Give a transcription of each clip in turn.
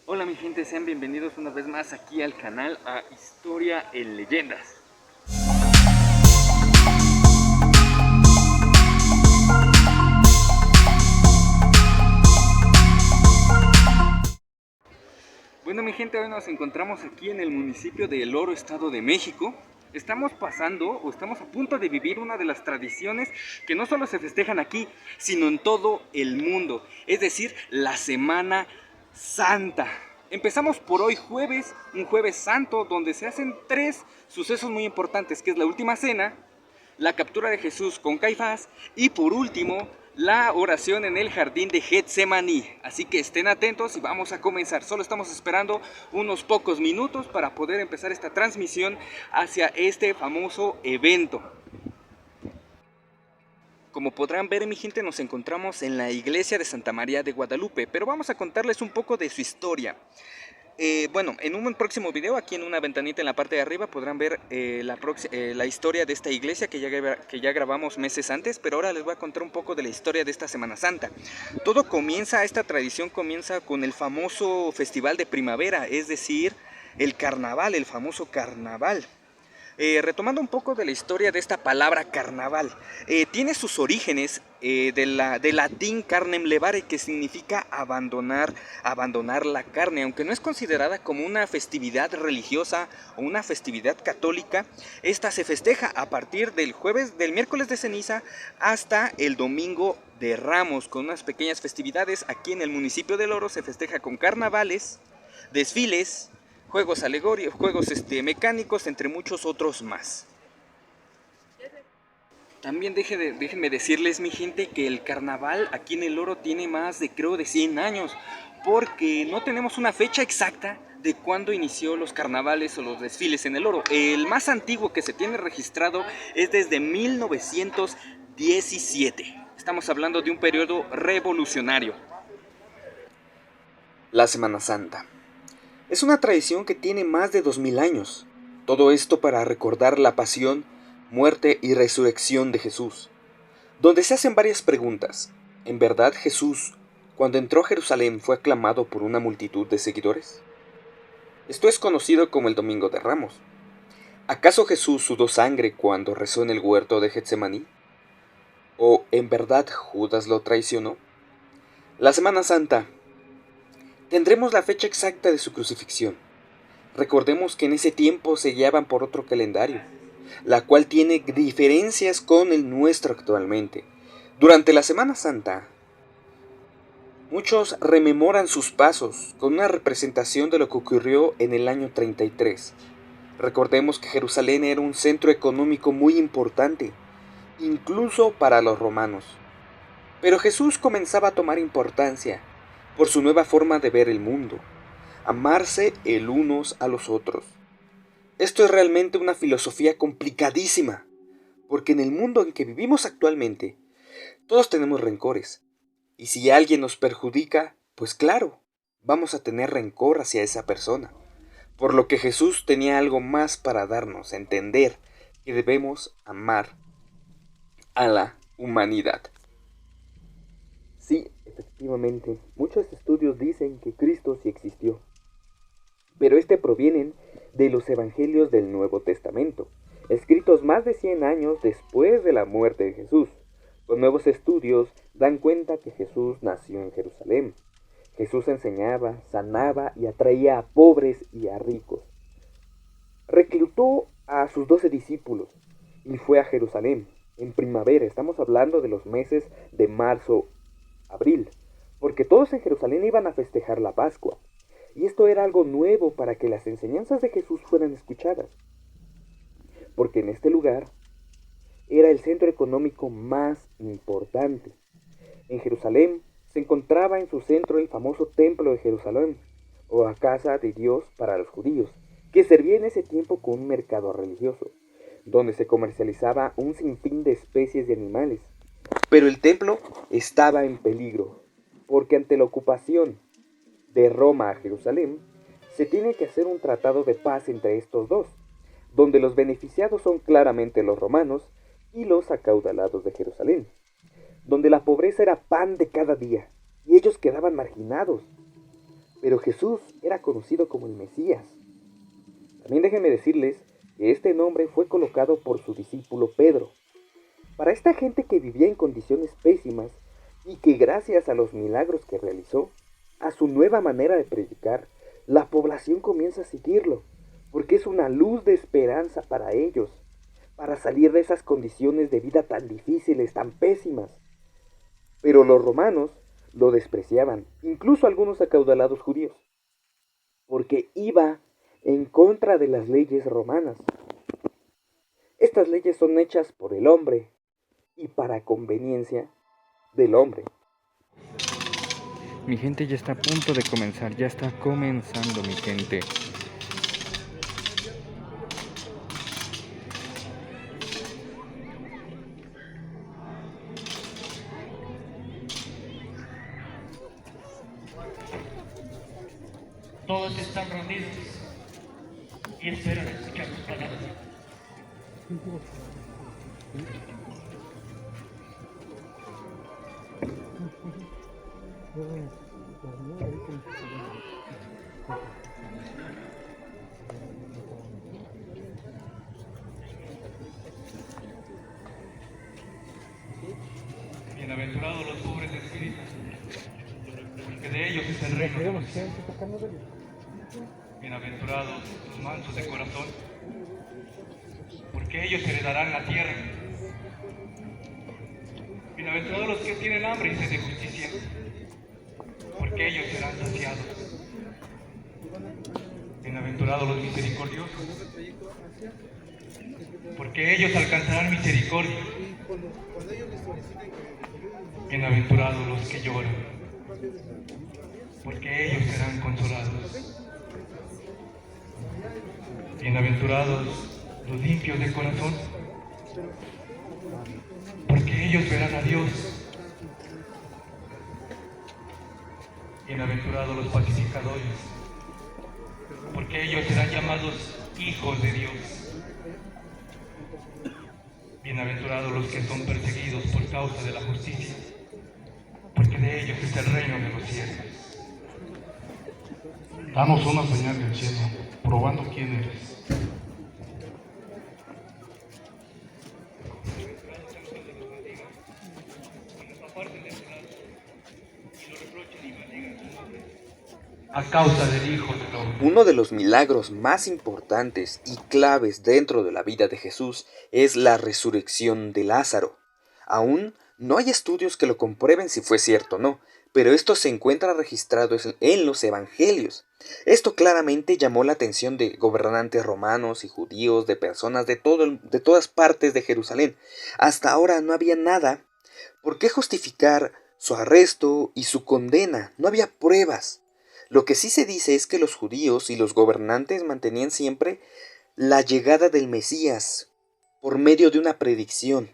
Hola mi gente, sean bienvenidos una vez más aquí al canal a Historia en Leyendas. Bueno mi gente, hoy nos encontramos aquí en el municipio de El Oro, Estado de México. Estamos pasando o estamos a punto de vivir una de las tradiciones que no solo se festejan aquí, sino en todo el mundo. Es decir, la Semana Santa. Empezamos por hoy jueves, un jueves santo, donde se hacen tres sucesos muy importantes, que es la última cena, la captura de Jesús con Caifás y por último, la oración en el jardín de Getsemaní. Así que estén atentos y vamos a comenzar. Solo estamos esperando unos pocos minutos para poder empezar esta transmisión hacia este famoso evento. Como podrán ver, mi gente, nos encontramos en la iglesia de Santa María de Guadalupe, pero vamos a contarles un poco de su historia. Bueno, en un próximo video, aquí en una ventanita en la parte de arriba, podrán ver la historia de esta iglesia que ya grabamos meses antes, pero ahora les voy a contar un poco de la historia de esta Semana Santa. Esta tradición comienza con el famoso festival de primavera, es decir, el carnaval, el famoso carnaval. Retomando un poco de la historia de esta palabra carnaval, tiene sus orígenes del latín carnem levare, que significa abandonar la carne. Aunque no es considerada como una festividad religiosa o una festividad católica, esta se festeja a partir del miércoles de ceniza hasta el domingo de Ramos, con unas pequeñas festividades. Aquí en el municipio del Oro se festeja con carnavales, desfiles, juegos alegóricos, juegos mecánicos, entre muchos otros más. También déjenme decirles, mi gente, que el carnaval aquí en El Oro tiene más de, creo, de 100 años, porque no tenemos una fecha exacta de cuándo inició los carnavales o los desfiles en El Oro. El más antiguo que se tiene registrado es desde 1917. Estamos hablando de un periodo revolucionario. La Semana Santa es una tradición que tiene más de 2000 años. Todo esto para recordar la pasión, muerte y resurrección de Jesús, donde se hacen varias preguntas. ¿En verdad Jesús, cuando entró a Jerusalén, fue aclamado por una multitud de seguidores? Esto es conocido como el Domingo de Ramos. ¿Acaso Jesús sudó sangre cuando rezó en el huerto de Getsemaní? ¿O en verdad Judas lo traicionó? La Semana Santa. Tendremos la fecha exacta de su crucifixión. Recordemos que en ese tiempo se guiaban por otro calendario, la cual tiene diferencias con el nuestro actualmente. Durante la Semana Santa, muchos rememoran sus pasos con una representación de lo que ocurrió en el año 33. Recordemos que Jerusalén era un centro económico muy importante, incluso para los romanos. Pero Jesús comenzaba a tomar importancia por su nueva forma de ver el mundo, amarse el unos a los otros. Esto es realmente una filosofía complicadísima, porque en el mundo en que vivimos actualmente, todos tenemos rencores. Y si alguien nos perjudica, pues claro, vamos a tener rencor hacia esa persona. Por lo que Jesús tenía algo más para darnos a entender que debemos amar a la humanidad. Sí, efectivamente, muchos estudios dicen que Cristo sí existió, pero provienen de los evangelios del Nuevo Testamento, escritos más de 100 años después de la muerte de Jesús. Los nuevos estudios dan cuenta que Jesús nació en Jerusalén. Jesús enseñaba, sanaba y atraía a pobres y a ricos. Reclutó a sus 12 discípulos y fue a Jerusalén en primavera. Estamos hablando de los meses de marzo, abril, porque todos en Jerusalén iban a festejar la Pascua. Y esto era algo nuevo para que las enseñanzas de Jesús fueran escuchadas, porque en este lugar era el centro económico más importante. En Jerusalén se encontraba en su centro el famoso Templo de Jerusalén, o la casa de Dios para los judíos, que servía en ese tiempo como un mercado religioso, donde se comercializaba un sinfín de especies de animales. Pero el templo estaba en peligro, porque ante la ocupación de Roma a Jerusalén, se tiene que hacer un tratado de paz entre estos dos, donde los beneficiados son claramente los romanos y los acaudalados de Jerusalén, donde la pobreza era pan de cada día y ellos quedaban marginados. pero Jesús era conocido como el Mesías. También déjenme decirles que este nombre fue colocado por su discípulo Pedro. Para esta gente que vivía en condiciones pésimas y que gracias a los milagros que realizó, a su nueva manera de predicar, la población comienza a seguirlo, porque es una luz de esperanza para ellos, para salir de esas condiciones de vida tan difíciles, tan pésimas. Pero los romanos lo despreciaban, incluso algunos acaudalados judíos, porque iba en contra de las leyes romanas. Estas leyes son hechas por el hombre y para conveniencia del hombre. Mi gente ya está a punto de comenzar, ya está comenzando mi gente. Todos están reunidos y esperan escuchar tus palabras. Bienaventurados los pobres de espíritu, porque de ellos es el reino de los cielos. Bienaventurados los mansos de corazón, porque ellos heredarán la tierra. Bienaventurados los que tienen hambre y sed de justicia, porque ellos serán saciados. Bienaventurados los misericordiosos, porque ellos alcanzarán misericordia. Bienaventurados los que lloran, porque ellos serán consolados. Bienaventurados los limpios de corazón, porque ellos verán a Dios. Bienaventurados los pacificadores, porque ellos serán llamados hijos de Dios. Bienaventurados los que son perseguidos por causa de la justicia, porque de ellos es el reino de los cielos. Danos una señal del cielo, probando quién eres. A causa del Hijo del Hombre. Uno de los milagros más importantes y claves dentro de la vida de Jesús es la resurrección de Lázaro. Aún no hay estudios que lo comprueben si fue cierto o no, pero esto se encuentra registrado en los evangelios. Esto claramente llamó la atención de gobernantes romanos y judíos, de personas de todas partes de Jerusalén. Hasta ahora no había nada por qué justificar su arresto y su condena. No había pruebas. Lo que sí se dice es que los judíos y los gobernantes mantenían siempre la llegada del Mesías por medio de una predicción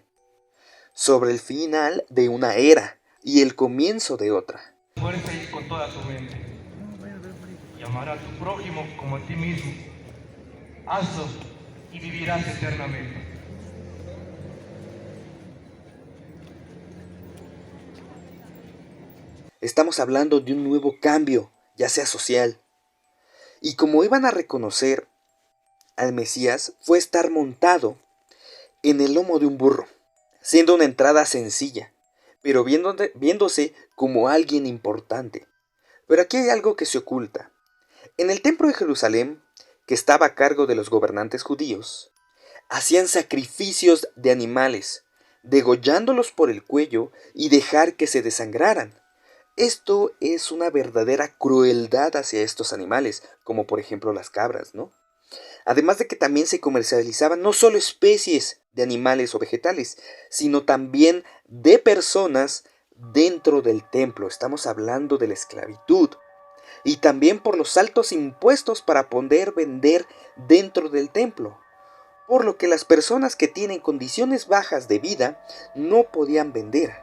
sobre el final de una era y el comienzo de otra. Fuerza y con toda tu mente. Y amar a tu prójimo como a ti mismo. Hazlo y vivirás eternamente. Estamos hablando de un nuevo cambio, ya sea social. Y como iban a reconocer al Mesías, fue estar montado en el lomo de un burro, siendo una entrada sencilla, pero viéndose como alguien importante. Pero aquí hay algo que se oculta. En el templo de Jerusalén, que estaba a cargo de los gobernantes judíos, hacían sacrificios de animales, degollándolos por el cuello y dejar que se desangraran. Esto es una verdadera crueldad hacia estos animales, como por ejemplo las cabras, ¿no? Además de que también se comercializaban no solo especies de animales o vegetales, sino también de personas dentro del templo. Estamos hablando de la esclavitud. Y también por los altos impuestos para poder vender dentro del templo. Por lo que las personas que tienen condiciones bajas de vida no podían vender.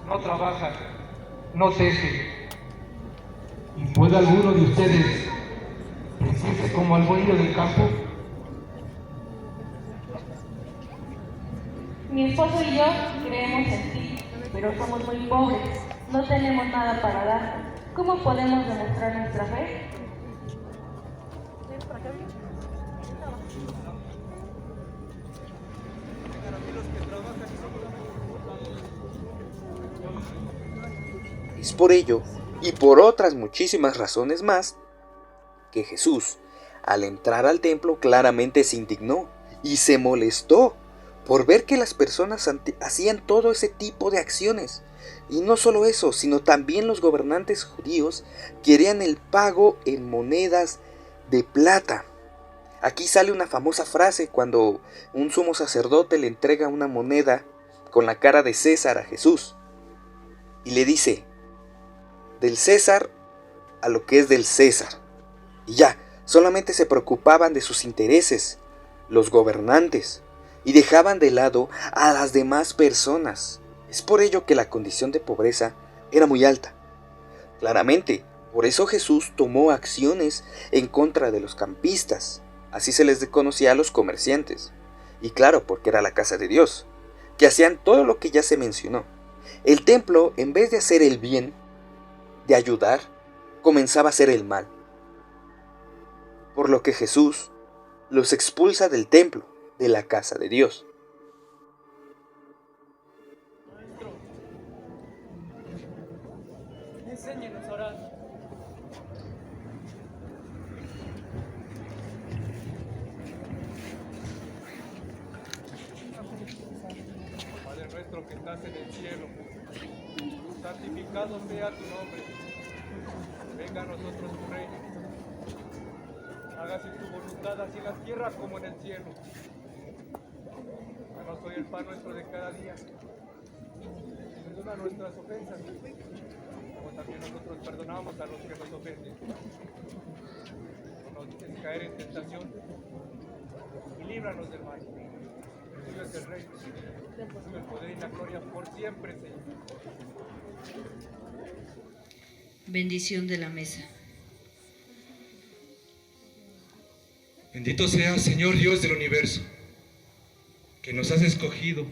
No trabaja, no teje. ¿Y puede alguno de ustedes decirse como al dueño del campo? Mi esposo y yo creemos en ti. pero somos muy pobres, no tenemos nada para dar. ¿Cómo podemos demostrar nuestra fe? Es por ello, y por otras muchísimas razones más, que Jesús, al entrar al templo, claramente se indignó y se molestó por ver que las personas hacían todo ese tipo de acciones. Y no solo eso, sino también los gobernantes judíos querían el pago en monedas de plata. Aquí sale una famosa frase cuando un sumo sacerdote le entrega una moneda con la cara de César a Jesús y le dice: del César a lo que es del César. Y ya, solamente se preocupaban de sus intereses, los gobernantes, y dejaban de lado a las demás personas. Es por ello que la condición de pobreza era muy alta. Claramente, por eso Jesús tomó acciones en contra de los campistas. Así se les conocía a los comerciantes. Y claro, porque era la casa de Dios, que hacían todo lo que ya se mencionó. El templo, en vez de hacer el bien, de ayudar, comenzaba a hacer el mal. Por lo que Jesús los expulsa del templo, de la casa de Dios. Enséñenos a orar. Padre nuestro que estás en el cielo, santificado sea tu nombre. Venga a nosotros tu reino. Hágase tu voluntad así en la tierra como en el cielo. Danos hoy el pan nuestro de cada día. Perdona nuestras ofensas, como también nosotros perdonamos a los que nos ofenden. No nos dejes caer en tentación y líbranos del mal. Tuyo es el reino, tuyo el poder y la gloria por siempre, Señor. Bendición de la mesa. Bendito seas, Señor Dios del universo, que nos has escogido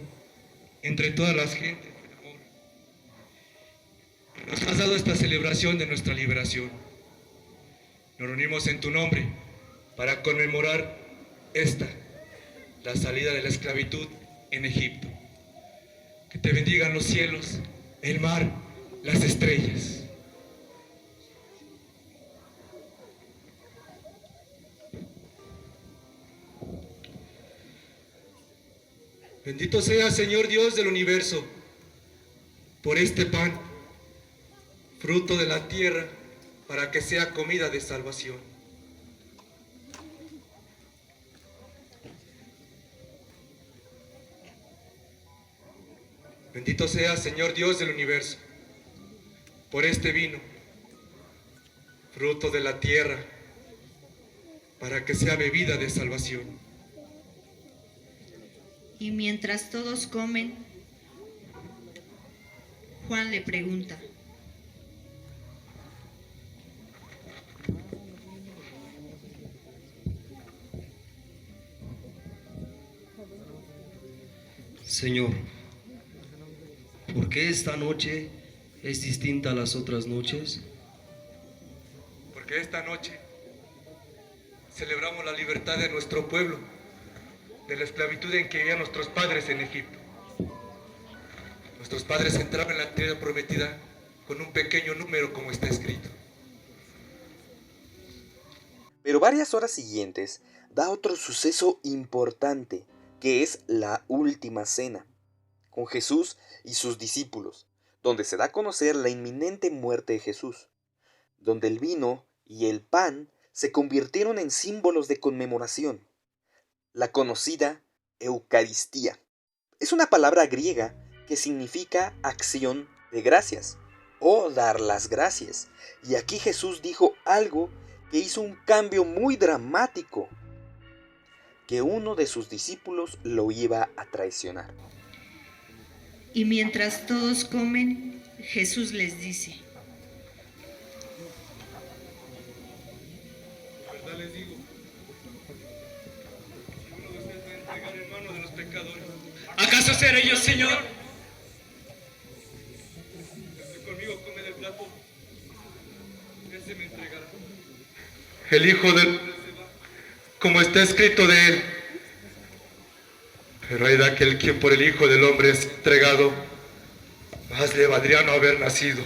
entre todas las gentes de amor. Nos has dado esta celebración de nuestra liberación. Nos reunimos en tu nombre para conmemorar la salida de la esclavitud en Egipto. Que te bendigan los cielos, el mar, las estrellas. Bendito sea, Señor Dios del universo, por este pan, fruto de la tierra, para que sea comida de salvación. Bendito sea, Señor Dios del universo, por este vino, fruto de la tierra, para que sea bebida de salvación. Y mientras todos comen, Juan le pregunta: Señor, ¿por qué esta noche es distinta a las otras noches? Porque esta noche celebramos la libertad de nuestro pueblo, de la esclavitud en que vivían nuestros padres en Egipto. Nuestros padres entraban en la tierra prometida con un pequeño número, como está escrito. Pero varias horas siguientes da otro suceso importante, que es la última cena, con Jesús y sus discípulos, donde se da a conocer la inminente muerte de Jesús, donde el vino y el pan se convirtieron en símbolos de conmemoración. La conocida Eucaristía. Es una palabra griega que significa acción de gracias o dar las gracias. Y aquí Jesús dijo algo que hizo un cambio muy dramático, que uno de sus discípulos lo iba a traicionar. y mientras todos comen, Jesús les dice: La verdad les digo, si uno de ustedes va a entregar en mano de los pecadores, ¿Acaso seré yo, Señor? la copa. Ese me entregará. El Hijo del Hombre se va, como está escrito de él. Pero hay de aquel quien por el Hijo del Hombre es entregado, más le valdría no haber nacido.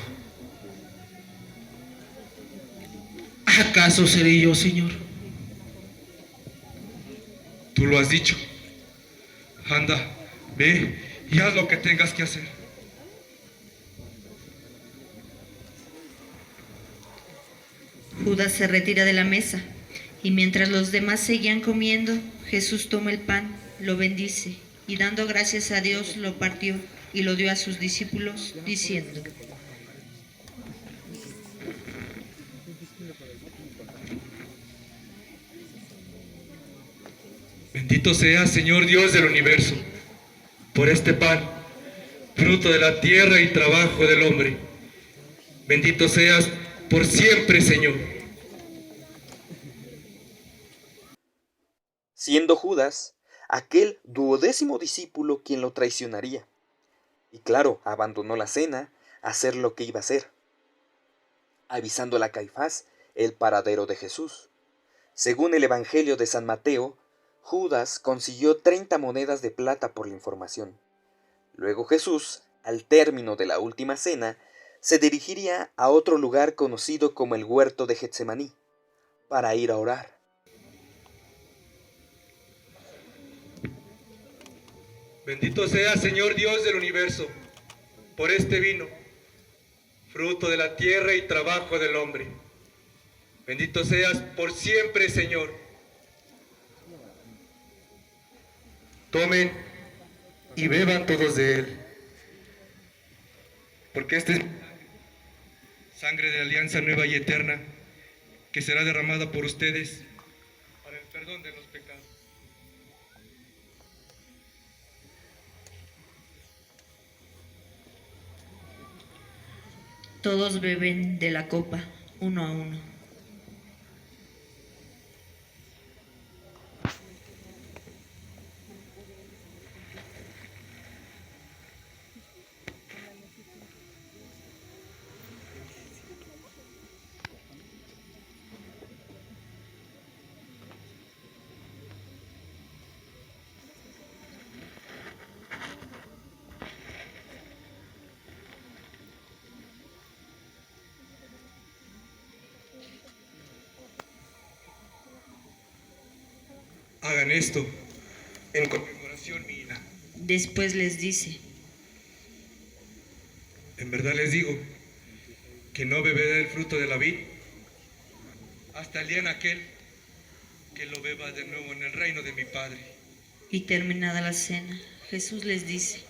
¿Acaso seré yo, Señor? Tú lo has dicho. Anda, ve y haz lo que tengas que hacer. Judas se retira de la mesa, y mientras los demás seguían comiendo, Jesús toma el pan, lo bendice, y dando gracias a Dios lo partió y lo dio a sus discípulos, diciendo: Bendito seas, Señor Dios del universo, por este pan, fruto de la tierra y trabajo del hombre. Bendito seas por siempre, Señor. Siendo Judas aquel 12º discípulo quien lo traicionaría. Y claro, abandonó la cena a hacer lo que iba a hacer, avisándole a Caifás el paradero de Jesús. Según el Evangelio de San Mateo, Judas consiguió 30 monedas de plata por la información. Luego Jesús, al término de la última cena, se dirigiría a otro lugar conocido como el huerto de Getsemaní, para ir a orar. Bendito sea, Señor Dios del universo, por este vino, fruto de la tierra y trabajo del hombre. Bendito seas por siempre, Señor. Tomen y beban todos de él, porque esta es sangre de alianza nueva y eterna, que será derramada por ustedes para el perdón de los pecados. Todos beben de la copa, uno a uno. Hagan esto en conmemoración mía. Después les dice: En verdad les digo que no beberé el fruto de la vid hasta el día en aquel que lo beba de nuevo en el reino de mi Padre. Y terminada la cena, Jesús les dice: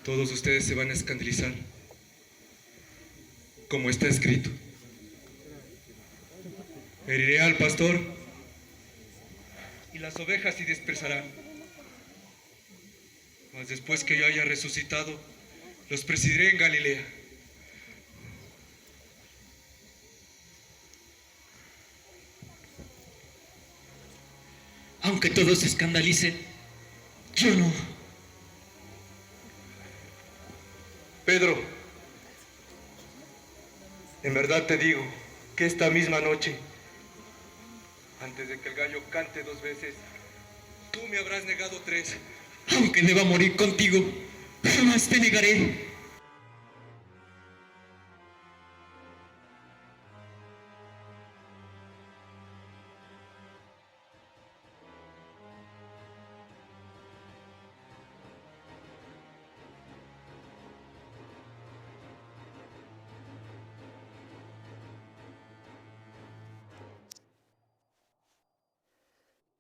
Todos ustedes se van a escandalizar, como está escrito. Heriré al pastor y las ovejas se dispersarán. Mas después que yo haya resucitado, los presidiré en Galilea. Aunque todos se escandalicen, yo no. Pedro, en verdad te digo que esta misma noche, antes de que el gallo cante 2 veces, tú me habrás negado 3. Aunque deba morir contigo, jamás te negaré.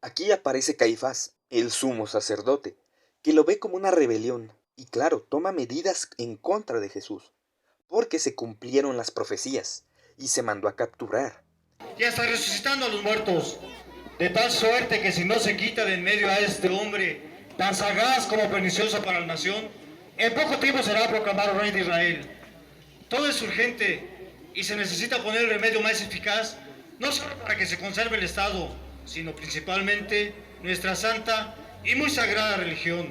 Aquí aparece Caifás, el sumo sacerdote, que lo ve como una rebelión y claro, toma medidas en contra de Jesús, porque se cumplieron las profecías y se mandó a capturar. Ya está resucitando a los muertos, de tal suerte que si no se quita de en medio a este hombre tan sagaz como pernicioso para la nación, en poco tiempo será proclamado rey de Israel. Todo es urgente y se necesita poner el remedio más eficaz, no solo para que se conserve el Estado, sino principalmente nuestra santa y muy sagrada religión.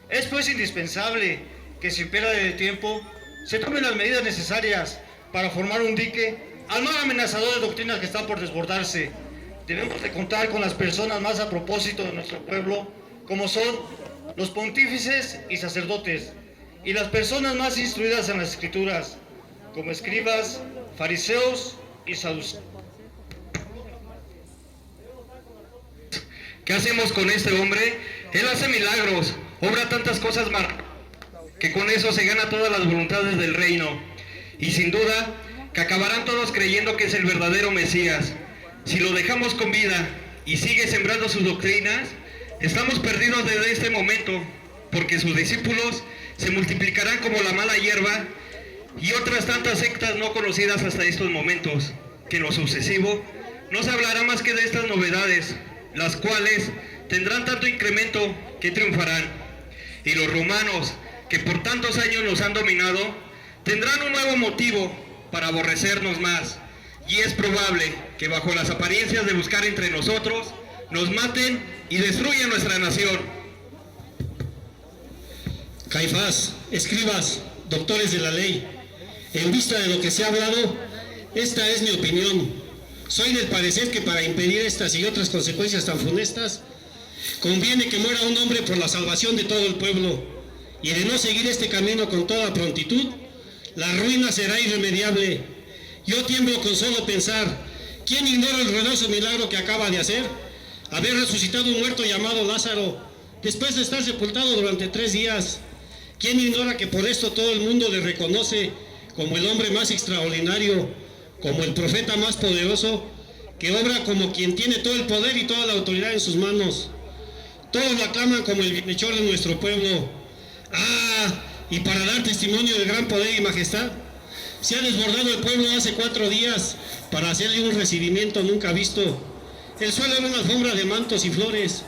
Es pues indispensable que sin pérdida de tiempo se tomen las medidas necesarias para formar un dique al mar amenazador de doctrinas que están por desbordarse. Debemos de contar con las personas más a propósito de nuestro pueblo, como son los pontífices y sacerdotes, y las personas más instruidas en las escrituras, como escribas, fariseos y saduceos. ¿Qué hacemos con este hombre? Él hace milagros, obra tantas cosas que con eso se gana todas las voluntades del reino. Y sin duda, que acabarán todos creyendo que es el verdadero Mesías. Si lo dejamos con vida y sigue sembrando sus doctrinas, estamos perdidos desde este momento, porque sus discípulos se multiplicarán como la mala hierba y otras tantas sectas no conocidas hasta estos momentos, que en lo sucesivo no se hablará más que de estas novedades, las cuales tendrán tanto incremento que triunfarán. Y los romanos, que por tantos años nos han dominado, tendrán un nuevo motivo para aborrecernos más, y es probable que bajo las apariencias de buscar entre nosotros, nos maten y destruyan nuestra nación. Caifás, escribas, doctores de la ley, en vista de lo que se ha hablado, esta es mi opinión. Soy del parecer que para impedir estas y otras consecuencias tan funestas, conviene que muera un hombre por la salvación de todo el pueblo, y de no seguir este camino con toda prontitud, la ruina será irremediable. Yo tiemblo con solo pensar, ¿quién ignora el ruinoso milagro que acaba de hacer? Haber resucitado un muerto llamado Lázaro, después de estar sepultado durante 3 días. ¿Quién ignora que por esto todo el mundo le reconoce como el hombre más extraordinario, como el profeta más poderoso, que obra como quien tiene todo el poder y toda la autoridad en sus manos? Todos lo aclaman como el bienhechor de nuestro pueblo. Y para dar testimonio del gran poder y majestad, se ha desbordado el pueblo hace 4 días para hacerle un recibimiento nunca visto. El suelo era una alfombra de mantos y flores,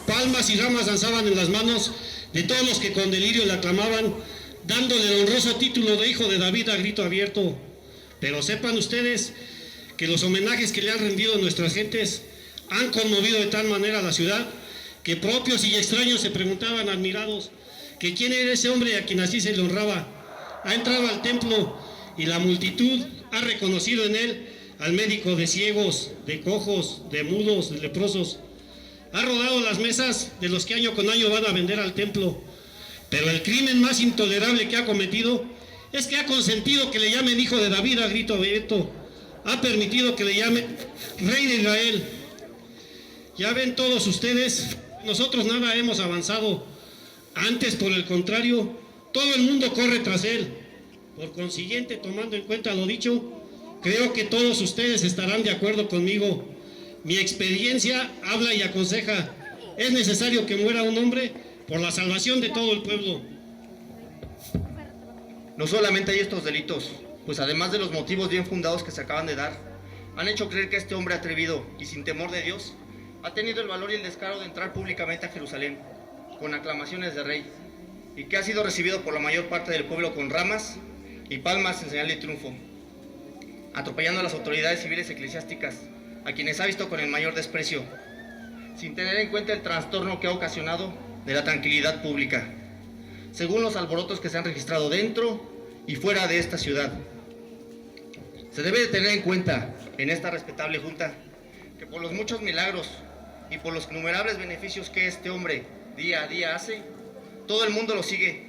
palmas y ramas danzaban en las manos de todos los que con delirio le aclamaban, dándole el honroso título de hijo de David a grito abierto. Pero sepan ustedes que los homenajes que le han rendido nuestras gentes han conmovido de tal manera a la ciudad que propios y extraños se preguntaban admirados que quién era ese hombre a quien así se le honraba. Ha entrado al templo y la multitud ha reconocido en él al médico de ciegos, de cojos, de mudos, de leprosos. Ha rodado las mesas de los que año con año van a vender al templo. Pero el crimen más intolerable que ha cometido es que ha consentido que le llamen hijo de David a grito abierto. Ha permitido que le llamen rey de Israel. Ya ven todos ustedes, nosotros nada hemos avanzado. Antes, por el contrario, todo el mundo corre tras él. Por consiguiente, tomando en cuenta lo dicho, creo que todos ustedes estarán de acuerdo conmigo. Mi experiencia habla y aconseja. Es necesario que muera un hombre por la salvación de todo el pueblo. No solamente hay estos delitos, pues además de los motivos bien fundados que se acaban de dar, han hecho creer que este hombre atrevido y sin temor de Dios ha tenido el valor y el descaro de entrar públicamente a Jerusalén con aclamaciones de rey, y que ha sido recibido por la mayor parte del pueblo con ramas y palmas en señal de triunfo, atropellando a las autoridades civiles eclesiásticas, a quienes ha visto con el mayor desprecio, sin tener en cuenta el trastorno que ha ocasionado de la tranquilidad pública, según los alborotos que se han registrado dentro y fuera de esta ciudad. Se debe de tener en cuenta en esta respetable junta que por los muchos milagros y por los innumerables beneficios que este hombre día a día hace, todo el mundo lo sigue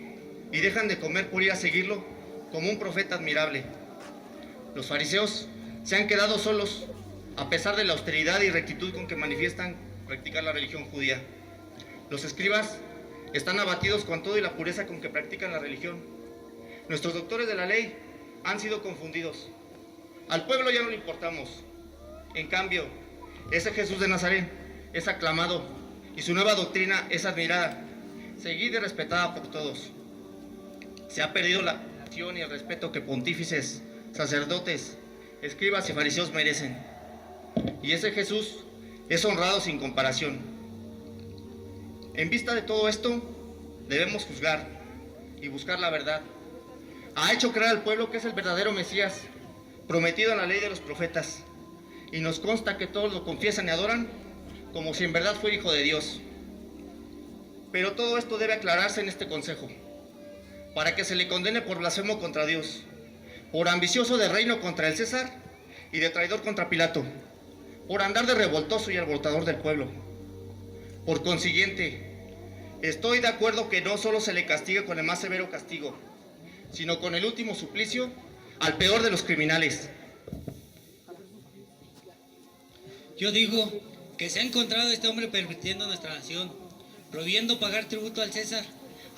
y dejan de comer por ir a seguirlo como un profeta admirable. Los fariseos se han quedado solos a pesar de la austeridad y rectitud con que manifiestan practicar la religión judía. Los escribas están abatidos con todo y la pureza con que practican la religión. Nuestros doctores de la ley han sido confundidos. Al pueblo ya no le importamos. En cambio, ese Jesús de Nazaret es aclamado y su nueva doctrina es admirada, seguida y respetada por todos. Se ha perdido la atención y el respeto que pontífices, sacerdotes, escribas y fariseos merecen. Y ese Jesús es honrado sin comparación. En vista de todo esto, debemos juzgar y buscar la verdad. Ha hecho creer al pueblo que es el verdadero Mesías, prometido en la ley de los profetas, y nos consta que todos lo confiesan y adoran como si en verdad fuera hijo de Dios. Pero todo esto debe aclararse en este consejo. para que se le condene por blasfemo contra Dios, por ambicioso de reino contra el César y de traidor contra Pilato, por andar de revoltoso y alborotador del pueblo. Por consiguiente, estoy de acuerdo que no solo se le castigue con el más severo castigo, sino con el último suplicio al peor de los criminales. Yo digo que se ha encontrado este hombre pervirtiendo nuestra nación, prohibiendo pagar tributo al César,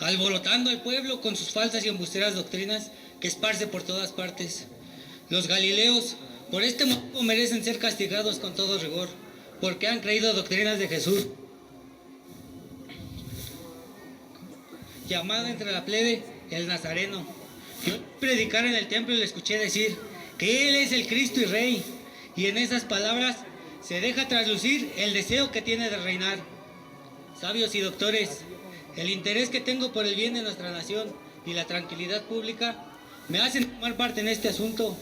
alborotando al pueblo con sus falsas y embusteras doctrinas que esparce por todas partes. Los galileos, por este motivo, merecen ser castigados con todo rigor, porque han creído doctrinas de Jesús, llamado entre la plebe el Nazareno. Yo predicar en el templo y le escuché decir que Él es el Cristo y Rey, y en esas palabras se deja traslucir el deseo que tiene de reinar. Sabios y doctores, el interés que tengo por el bien de nuestra nación y la tranquilidad pública me hacen tomar parte en este asunto.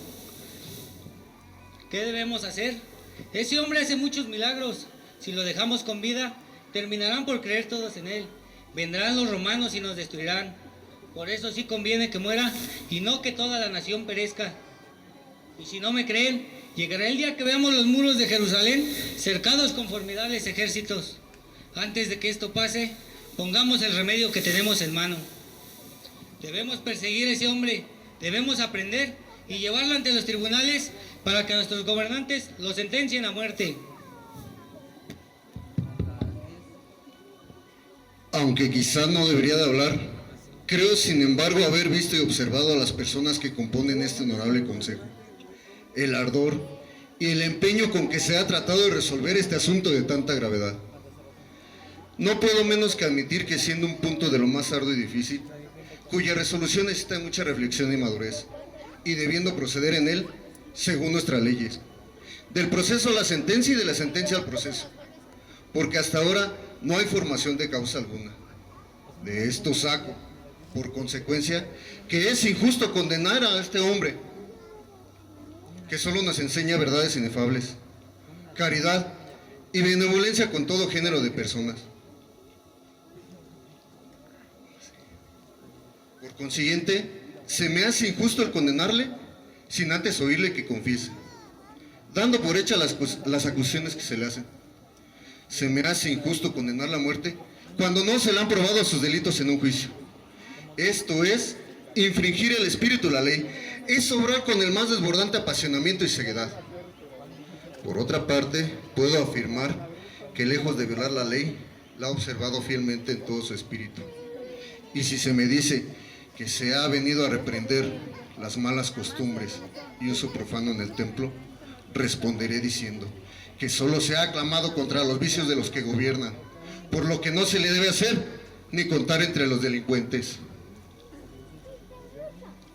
¿Qué debemos hacer? Ese hombre hace muchos milagros. Si lo dejamos con vida, terminarán por creer todos en él. Vendrán los romanos y nos destruirán. Por eso sí conviene que muera y no que toda la nación perezca. Y si no me creen, llegará el día que veamos los muros de Jerusalén cercados con formidables ejércitos. Antes de que esto pase, pongamos el remedio que tenemos en mano. Debemos perseguir a ese hombre, debemos aprender y llevarlo ante los tribunales para que nuestros gobernantes lo sentencien a muerte. Aunque quizás no debería de hablar, creo sin embargo haber visto y observado a las personas que componen este honorable consejo. El ardor y el empeño con que se ha tratado de resolver este asunto de tanta gravedad. No puedo menos que admitir que siendo un punto de lo más arduo y difícil, cuya resolución necesita mucha reflexión y madurez, y debiendo proceder en él según nuestras leyes, del proceso a la sentencia y de la sentencia al proceso, porque hasta ahora no hay formación de causa alguna. De esto saco, por consecuencia, que es injusto condenar a este hombre, que solo nos enseña verdades inefables, caridad y benevolencia con todo género de personas. Por consiguiente, se me hace injusto el condenarle sin antes oírle que confiese, dando por hecha las acusaciones que se le hacen. Se me hace injusto condenar a muerte cuando no se le han probado sus delitos en un juicio. Esto es infringir el espíritu de la ley, es obrar con el más desbordante apasionamiento y ceguedad. Por otra parte, puedo afirmar que lejos de violar la ley, la ha observado fielmente en todo su espíritu. Y si se me dice que se ha venido a reprender las malas costumbres y uso profano en el templo, responderé diciendo que solo se ha aclamado contra los vicios de los que gobiernan, por lo que no se le debe hacer ni contar entre los delincuentes.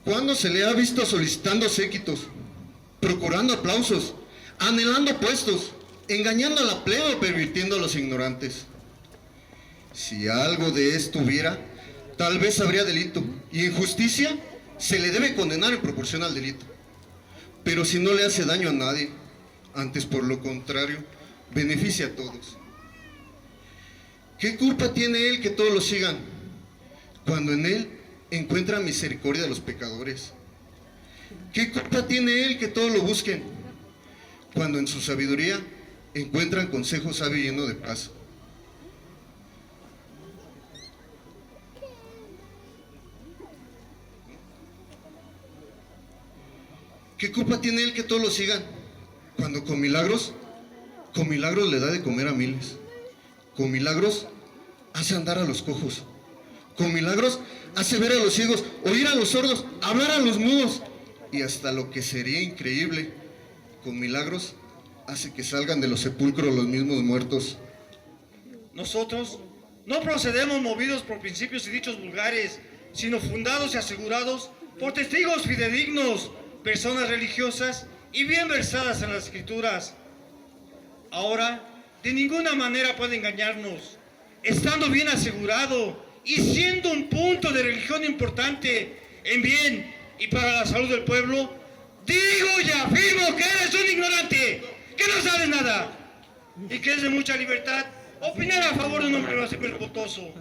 ¿Cuándo se le ha visto solicitando séquitos, procurando aplausos, anhelando puestos, engañando a la plebe o pervirtiendo a los ignorantes? Si algo de esto hubiera, tal vez habría delito, y en justicia se le debe condenar en proporción al delito. Pero si no le hace daño a nadie, antes por lo contrario, beneficia a todos. ¿Qué culpa tiene él que todos lo sigan, cuando en él encuentra misericordia de los pecadores? ¿Qué culpa tiene él que todos lo busquen, cuando en su sabiduría encuentran consejo sabio y lleno de paz? ¿Qué culpa tiene él que todos lo sigan, cuando con milagros le da de comer a miles? Con milagros hace andar a los cojos. Con milagros hace ver a los ciegos, oír a los sordos, hablar a los mudos. Y hasta lo que sería increíble, con milagros hace que salgan de los sepulcros los mismos muertos. Nosotros no procedemos movidos por principios y dichos vulgares, sino fundados y asegurados por testigos fidedignos, personas religiosas y bien versadas en las Escrituras. Ahora, de ninguna manera puede engañarnos, estando bien asegurado y siendo un punto de religión importante en bien y para la salud del pueblo. Digo y afirmo que eres un ignorante, que no sabes nada y que es de mucha libertad opinar a favor de un hombre blasfemo y revoltoso.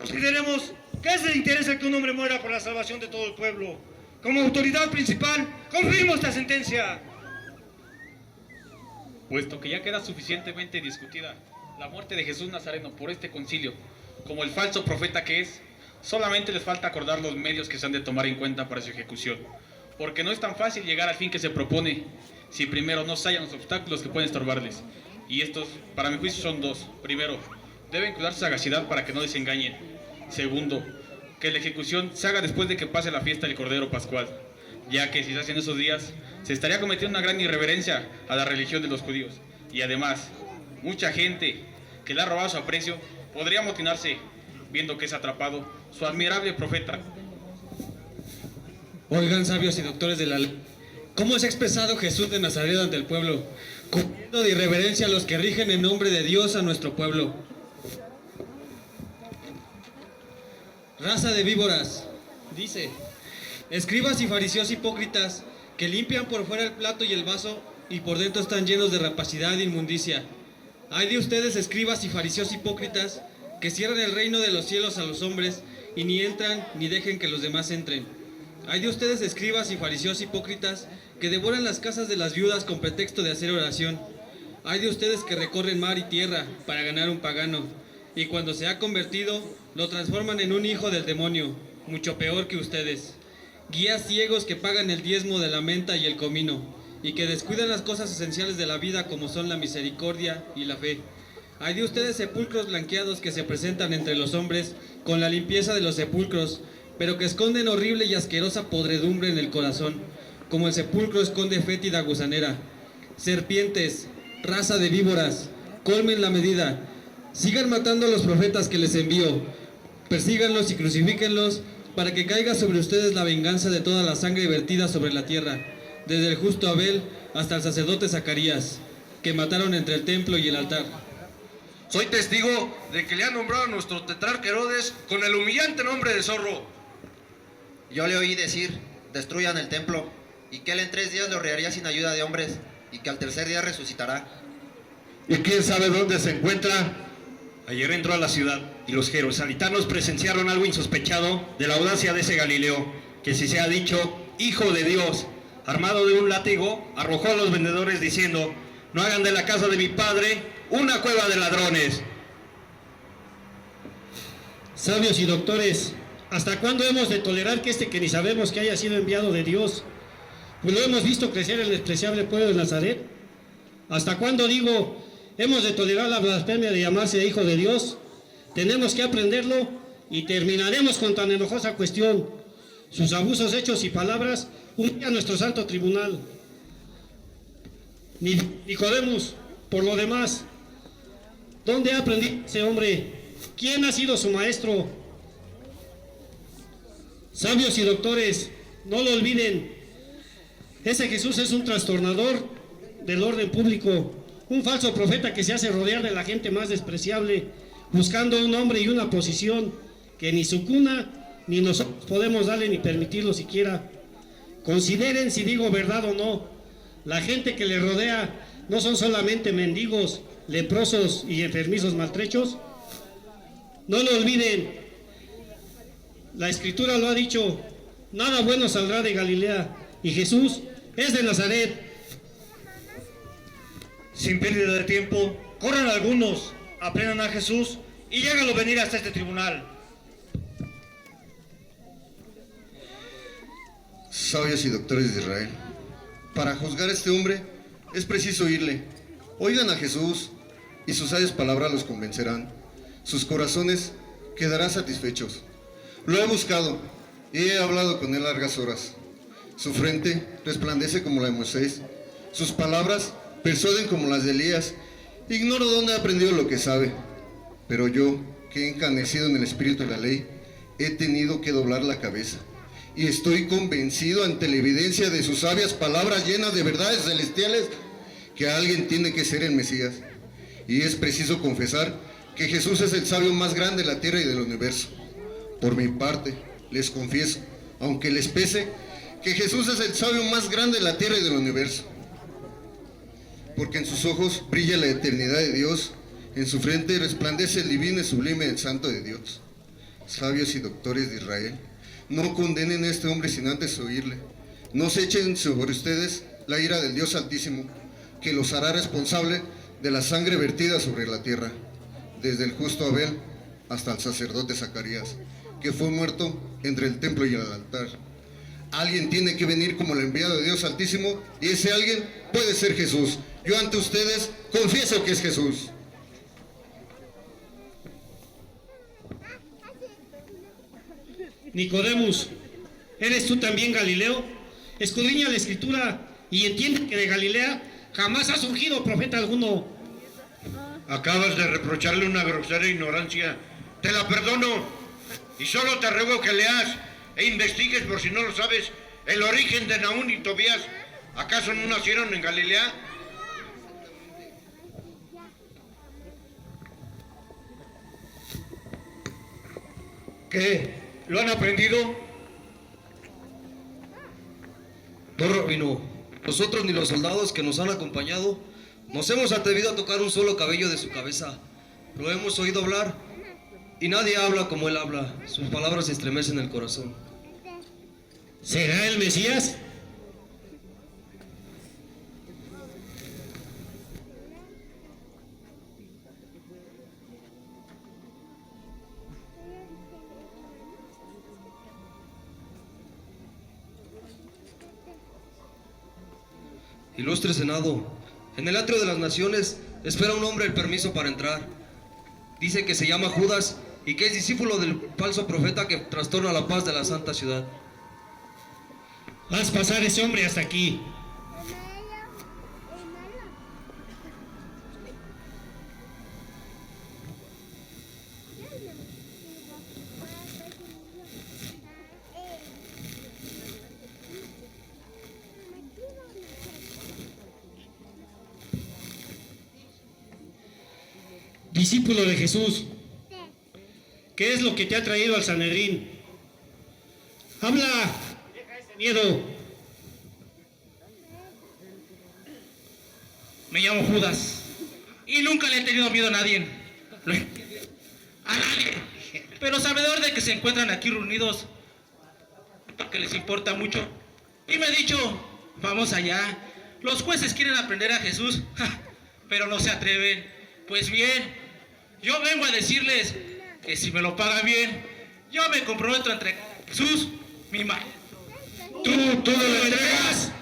Consideremos que es de interés que un hombre muera por la salvación de todo el pueblo. Como autoridad principal, confirmo esta sentencia. Puesto que ya queda suficientemente discutida la muerte de Jesús Nazareno por este concilio, como el falso profeta que es, solamente les falta acordar los medios que se han de tomar en cuenta para su ejecución, porque no es tan fácil llegar al fin que se propone si primero no se hallan los obstáculos que pueden estorbarles. Y estos, para mi juicio, son dos. Primero, deben cuidar su sagacidad para que no les engañen. Segundo, que la ejecución se haga después de que pase la fiesta del Cordero Pascual, ya que si se hace en esos días, se estaría cometiendo una gran irreverencia a la religión de los judíos. Y además, mucha gente que le ha robado su aprecio podría amotinarse viendo que es atrapado su admirable profeta. Oigan, sabios y doctores de la ley, ¿cómo se ha expresado Jesús de Nazaret ante el pueblo, cubriendo de irreverencia a los que rigen en nombre de Dios a nuestro pueblo? Raza de víboras, dice, escribas y fariseos hipócritas, que limpian por fuera el plato y el vaso, y por dentro están llenos de rapacidad e inmundicia. Ay de ustedes, escribas y fariseos hipócritas, que cierran el reino de los cielos a los hombres, y ni entran ni dejen que los demás entren. Ay de ustedes, escribas y fariseos hipócritas, que devoran las casas de las viudas con pretexto de hacer oración. Ay de ustedes que recorren mar y tierra para ganar un pagano, y cuando se ha convertido, lo transforman en un hijo del demonio, mucho peor que ustedes. Guías ciegos que pagan el diezmo de la menta y el comino, y que descuidan las cosas esenciales de la vida como son la misericordia y la fe. Hay de ustedes sepulcros blanqueados que se presentan entre los hombres con la limpieza de los sepulcros, pero que esconden horrible y asquerosa podredumbre en el corazón, como el sepulcro esconde fétida gusanera. Serpientes, raza de víboras, colmen la medida, sigan matando a los profetas que les envío, persíganlos y crucifíquenlos, para que caiga sobre ustedes la venganza de toda la sangre vertida sobre la tierra, desde el justo Abel hasta el sacerdote Zacarías, que mataron entre el templo y el altar. Soy testigo de que le han nombrado a nuestro tetrarca Herodes con el humillante nombre de zorro. Yo le oí decir, destruyan el templo, y que él en 3 días lo reharía sin ayuda de hombres, y que al tercer día resucitará. ¿Y quién sabe dónde se encuentra? Ayer entró a la ciudad y los jerusalitanos presenciaron algo insospechado de la audacia de ese Galileo, que si se ha dicho, hijo de Dios, armado de un látigo, arrojó a los vendedores diciendo, no hagan de la casa de mi padre una cueva de ladrones. Sabios y doctores, ¿hasta cuándo hemos de tolerar que este que ni sabemos que haya sido enviado de Dios? Pues lo hemos visto crecer en el despreciable pueblo de Nazaret. ¿Hasta cuándo, digo, hemos de tolerar la blasfemia de llamarse hijo de Dios? Tenemos que aprenderlo y terminaremos con tan enojosa cuestión. Sus abusos, hechos y palabras humillan a nuestro santo tribunal. Nicodemus, por lo demás, ¿dónde ha aprendido ese hombre? ¿Quién ha sido su maestro? Sabios y doctores, no lo olviden. Ese Jesús es un trastornador del orden público, un falso profeta que se hace rodear de la gente más despreciable, buscando un nombre y una posición que ni su cuna ni nosotros podemos darle ni permitirlo siquiera. Consideren si digo verdad o no. La gente que le rodea no son solamente mendigos, leprosos y enfermizos maltrechos. No lo olviden, la Escritura lo ha dicho, nada bueno saldrá de Galilea, y Jesús es de Nazaret. Sin pérdida de tiempo, corran algunos, aprendan a Jesús y lléganlo venir hasta este tribunal. Sabios y doctores de Israel, para juzgar a este hombre es preciso oírle. Oigan a Jesús y sus sabias palabras los convencerán. Sus corazones quedarán satisfechos. Lo he buscado y he hablado con él largas horas. Su frente resplandece como la de Moisés. Sus palabras persuaden como las de Elías. Ignoro dónde ha aprendido lo que sabe. Pero yo, que he encanecido en el espíritu de la ley, he tenido que doblar la cabeza. Y estoy convencido ante la evidencia de sus sabias palabras llenas de verdades celestiales que alguien tiene que ser el Mesías. Y es preciso confesar que Jesús es el sabio más grande de la tierra y del universo. Por mi parte, les confieso, aunque les pese, que Jesús es el sabio más grande de la tierra y del universo. Porque en sus ojos brilla la eternidad de Dios, en su frente resplandece el divino y sublime del Santo de Dios. sabios y doctores de Israel, no condenen a este hombre sin antes oírle. No se echen sobre ustedes la ira del Dios Altísimo, que los hará responsable de la sangre vertida sobre la tierra, desde el justo Abel hasta el sacerdote Zacarías, que fue muerto entre el templo y el altar. Alguien tiene que venir como el enviado de Dios Altísimo, y ese alguien puede ser Jesús. Yo ante ustedes confieso que es Jesús. Nicodemus, ¿eres tú también Galileo? Escudriña la Escritura y entiende que de Galilea jamás ha surgido profeta alguno. Acabas de reprocharle una grosera ignorancia. Te la perdono. Y solo te ruego que leas e investigues, por si no lo sabes, el origen de Naún y Tobías. ¿Acaso no nacieron en Galilea? ¿Qué? ¿Lo han aprendido? No, rabino, nosotros ni los soldados que nos han acompañado nos hemos atrevido a tocar un solo cabello de su cabeza. Lo hemos oído hablar y nadie habla como él habla. Sus palabras estremecen el corazón. ¿Será el Mesías? Ilustre Senado, en el atrio de las naciones espera un hombre el permiso para entrar. Dice que se llama Judas y que es discípulo del falso profeta que trastorna la paz de la santa ciudad. Haz pasar ese hombre hasta aquí. Discípulo de Jesús, ¿qué es lo que te ha traído al Sanedrín? Habla, deja ese miedo. Me llamo Judas y nunca le he tenido miedo a nadie. A nadie. Pero sabedor de que se encuentran aquí reunidos, porque les importa mucho. Y me he dicho, vamos allá. Los jueces quieren aprender a Jesús, pero no se atreven. Pues bien, yo vengo a decirles que si me lo pagan bien, yo me comprometo a entregar a Jesús mi mano. ¿Tú lo entregas?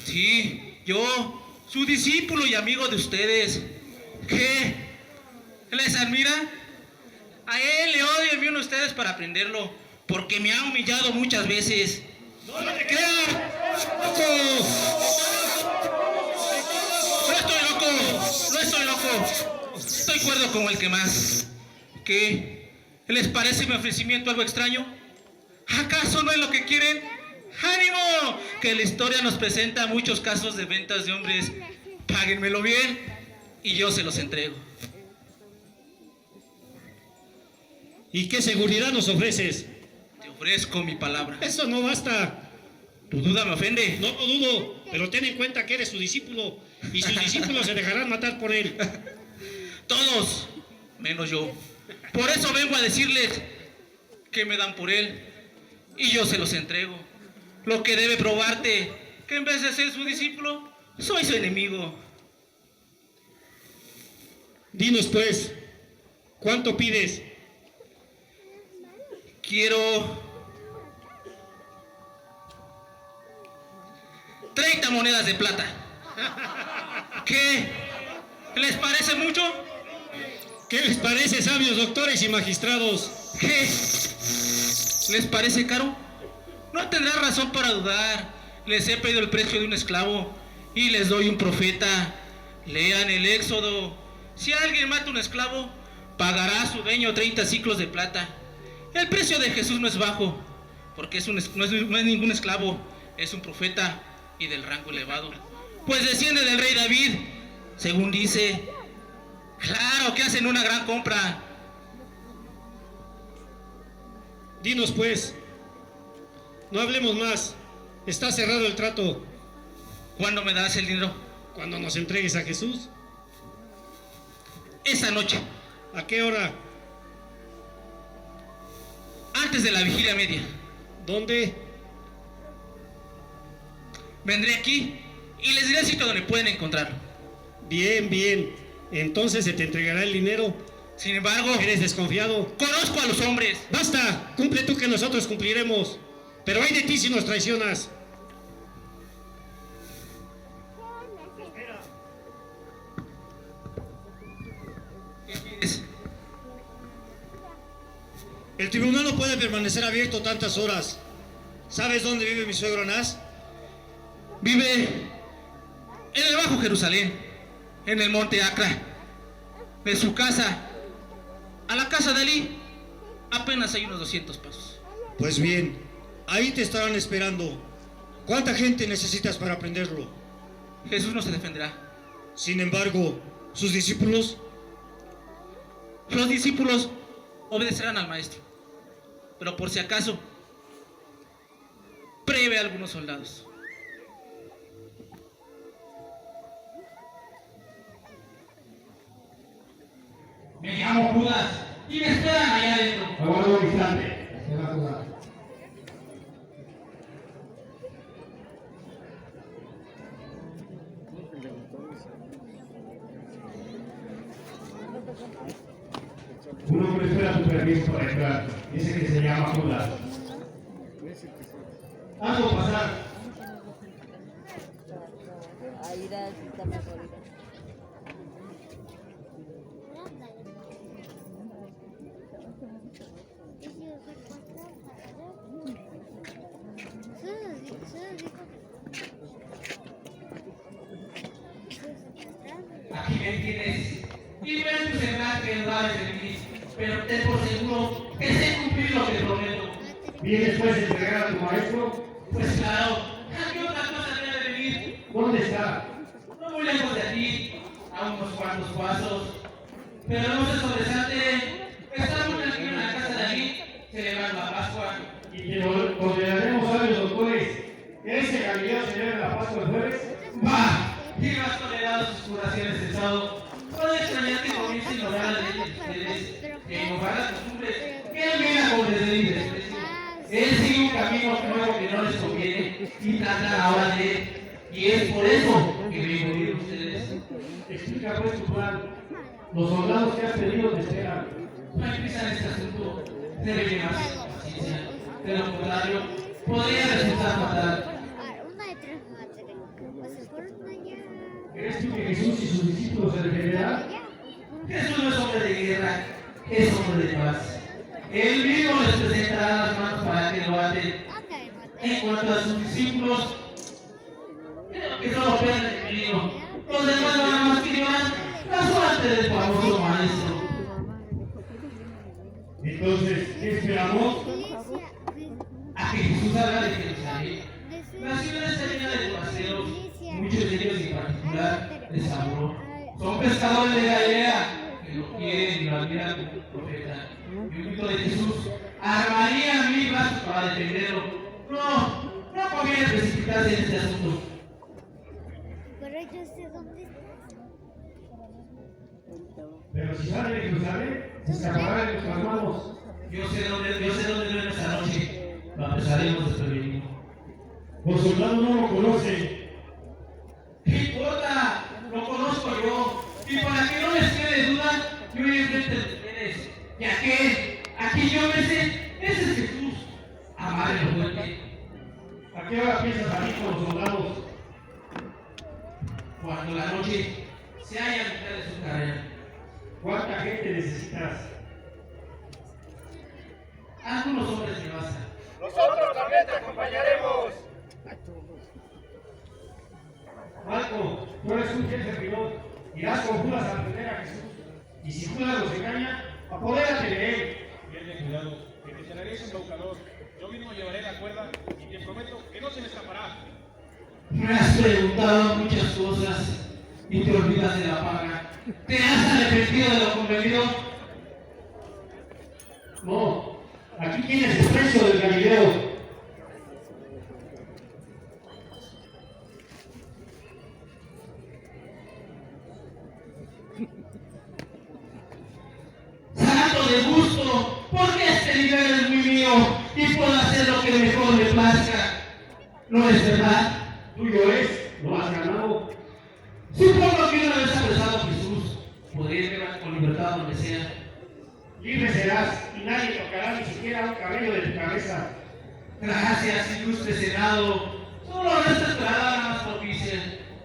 Sí, yo, su discípulo y amigo de ustedes. ¿Qué? ¿Les admira? A él le odio y envío a ustedes para aprenderlo, porque me ha humillado muchas veces. ¡No le creas! ¡No estoy loco! ¡No estoy loco! Estoy cuerdo como el que más. ¿Qué? ¿Les parece mi ofrecimiento algo extraño? ¿Acaso no es lo que quieren? ¡Ánimo! Que la historia nos presenta muchos casos de ventas de hombres. Páguenmelo bien y yo se los entrego. ¿Y qué seguridad nos ofreces? Te ofrezco mi palabra. Eso no basta. Tu duda me ofende. No lo dudo, pero ten en cuenta que eres su discípulo y sus discípulos se dejarán matar por él. Todos, menos yo. Por eso vengo a decirles que me dan por él y yo se los entrego. Lo que debe probarte que en vez de ser su discípulo, soy su enemigo. Dinos pues, ¿cuánto pides? Quiero 30 monedas de plata. ¿Qué? ¿Les parece mucho? ¿Qué les parece, sabios doctores y magistrados? ¿Qué? ¿Les parece caro? No tendrá razón para dudar. Les he pedido el precio de un esclavo y les doy un profeta. Lean el Éxodo. Si alguien mata un esclavo, pagará a su dueño 30 ciclos de plata. El precio de Jesús no es bajo, porque no es ningún esclavo, es un profeta y del rango elevado. Pues desciende del rey David, según dice. Claro que hacen una gran compra. Dinos pues, no hablemos más, está cerrado el trato. ¿Cuándo me das el dinero? Cuando nos entregues a Jesús. Esta noche. ¿A qué hora? antes de la vigilia media. ¿Dónde? Vendré aquí y les diré el sitio donde pueden encontrarlo. Bien, bien. Entonces se te entregará el dinero. Sin embargo, ¿Eres desconfiado? conozco a los hombres. ¡Basta! Cumple tú que nosotros cumpliremos. Pero ay de ti si nos traicionas. ¿Qué quieres? El tribunal no puede permanecer abierto tantas horas. ¿Sabes dónde vive mi suegro Anás? Vive en el Bajo Jerusalén, en el monte Acra. De su casa a la casa de Alí apenas hay unos 200 pasos. Pues bien, ahí te estarán esperando. ¿Cuánta gente necesitas para prenderlo? Jesús no se defenderá. Sin embargo, ¿sus discípulos? Los discípulos obedecerán al maestro. Pero por si acaso, prevé a algunos soldados. Me llamo Judas y me esperan allá adentro. Aguardo un instante. Se va a jugar. Un hombre espera tu permiso para entrar. Dice que se llama Judas. Hazlo pasar. Aquí me tienes. Y ven tu semblante que no sabes de mí, pero ten por seguro que sé cumplir lo que prometo. ¿Vienes pues a entregar a tu maestro? Pues claro. ¿A qué otra cosa debe de venir? ¿Dónde está? No muy lejos de aquí, a unos cuantos pasos. Pero no se sobresalte. Está muy tranquilo en la casa de allí, celebrando la Pascua. Y que ordenaremos a los doctores que ese Galileo celebre la Pascua el jueves. ¡Va! Y más tolerado sus curaciones del sábado. Puede extrañar que comience a ignorar la ley de ustedes, que ignorar las costumbres, que él mira con desdén y desprecio. Él sigue un camino nuevo que no les conviene y tratan ahora de él. Y es por eso que me morir ustedes. Explica pues tu plan. Los soldados que has pedido te esperan. No hay prisa en este asunto. Debe llevarse con paciencia. De lo contrario, podría resultar fatal. ¿Crees tú que Jesús y sus discípulos se defenderán? Jesús no es hombre de guerra, es hombre de paz. Él mismo les presentará las manos para que lo aten. En cuanto a sus discípulos, creo que solo pierden el peligro. Los demás van más que llevar la suerte del famoso maestro. Entonces, ¿qué esperamos? A que Jesús salga de Jerusalén. La ciudad está llena de forasteros, muchos de ellos en particular de Saúl. Son pescadores de Galilea que lo quieren y lo admiran como profeta. Y un grito de Jesús armaría mil brazos para defenderlo. No conviene precipitarse en este asunto. Pero yo sé dónde estás. Pero si sale de Jerusalén, se escapará de nuestras manos. Yo sé dónde duerme esta noche. Lo apresaremos desprevenido. Los soldados no lo conocen. ¿Qué importa? Lo conozco yo. Y para que no les quede duda, yo voy enfrente de ustedes. Y aquel yo me sé, ese es Jesús. Amarle lo fuerte. ¿A qué hora piensas salir con los soldados? Cuando la noche se haya a mitad de su carrera. ¿Cuánta gente necesitas? Algunos hombres me bastan. Nosotros también te acompañaremos. Marco, tú eres un fiel servidor. Irás con Judas a prender a Jesús. Y si Judas los engaña, apodérate de él. Bien, cuidado, que te echararéis un embaucador. Yo mismo llevaré la cuerda y te prometo que no se me escapará. Me has preguntado muchas cosas y te olvidas de la paga. ¿Te has arrepentido de lo convenido? No. Aquí tienes el precio del Galileo. Santo de gusto, porque este dinero es muy mío. que mejor me plazca. No es verdad, tuyo es, lo has ganado. Supongo que una vez apresado a Jesús, podré ir con libertad donde sea. Libre serás y nadie tocará ni siquiera un cabello de tu cabeza. Gracias, ilustre Senado. Solo esta esperada más propicia.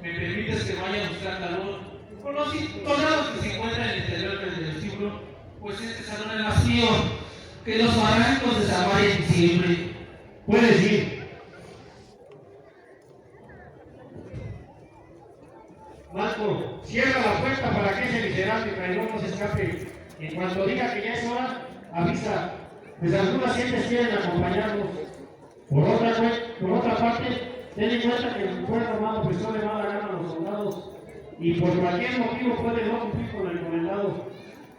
¿Me permites que vaya a buscar calor con los soldados que se encuentran en el interior del vestíbulo? Pues este salón es vacío, que los barrancos desaparecen siempre. Puedes ir. Marco, cierra la puerta para que ese miserable traidor no se escape. En cuanto diga que ya es hora, avisa, pues algunas gentes quieren acompañarnos. Por otra parte, ten en cuenta que el pueblo romano prestó de mala gana a los soldados y por cualquier motivo puede no cumplir con el encomendado.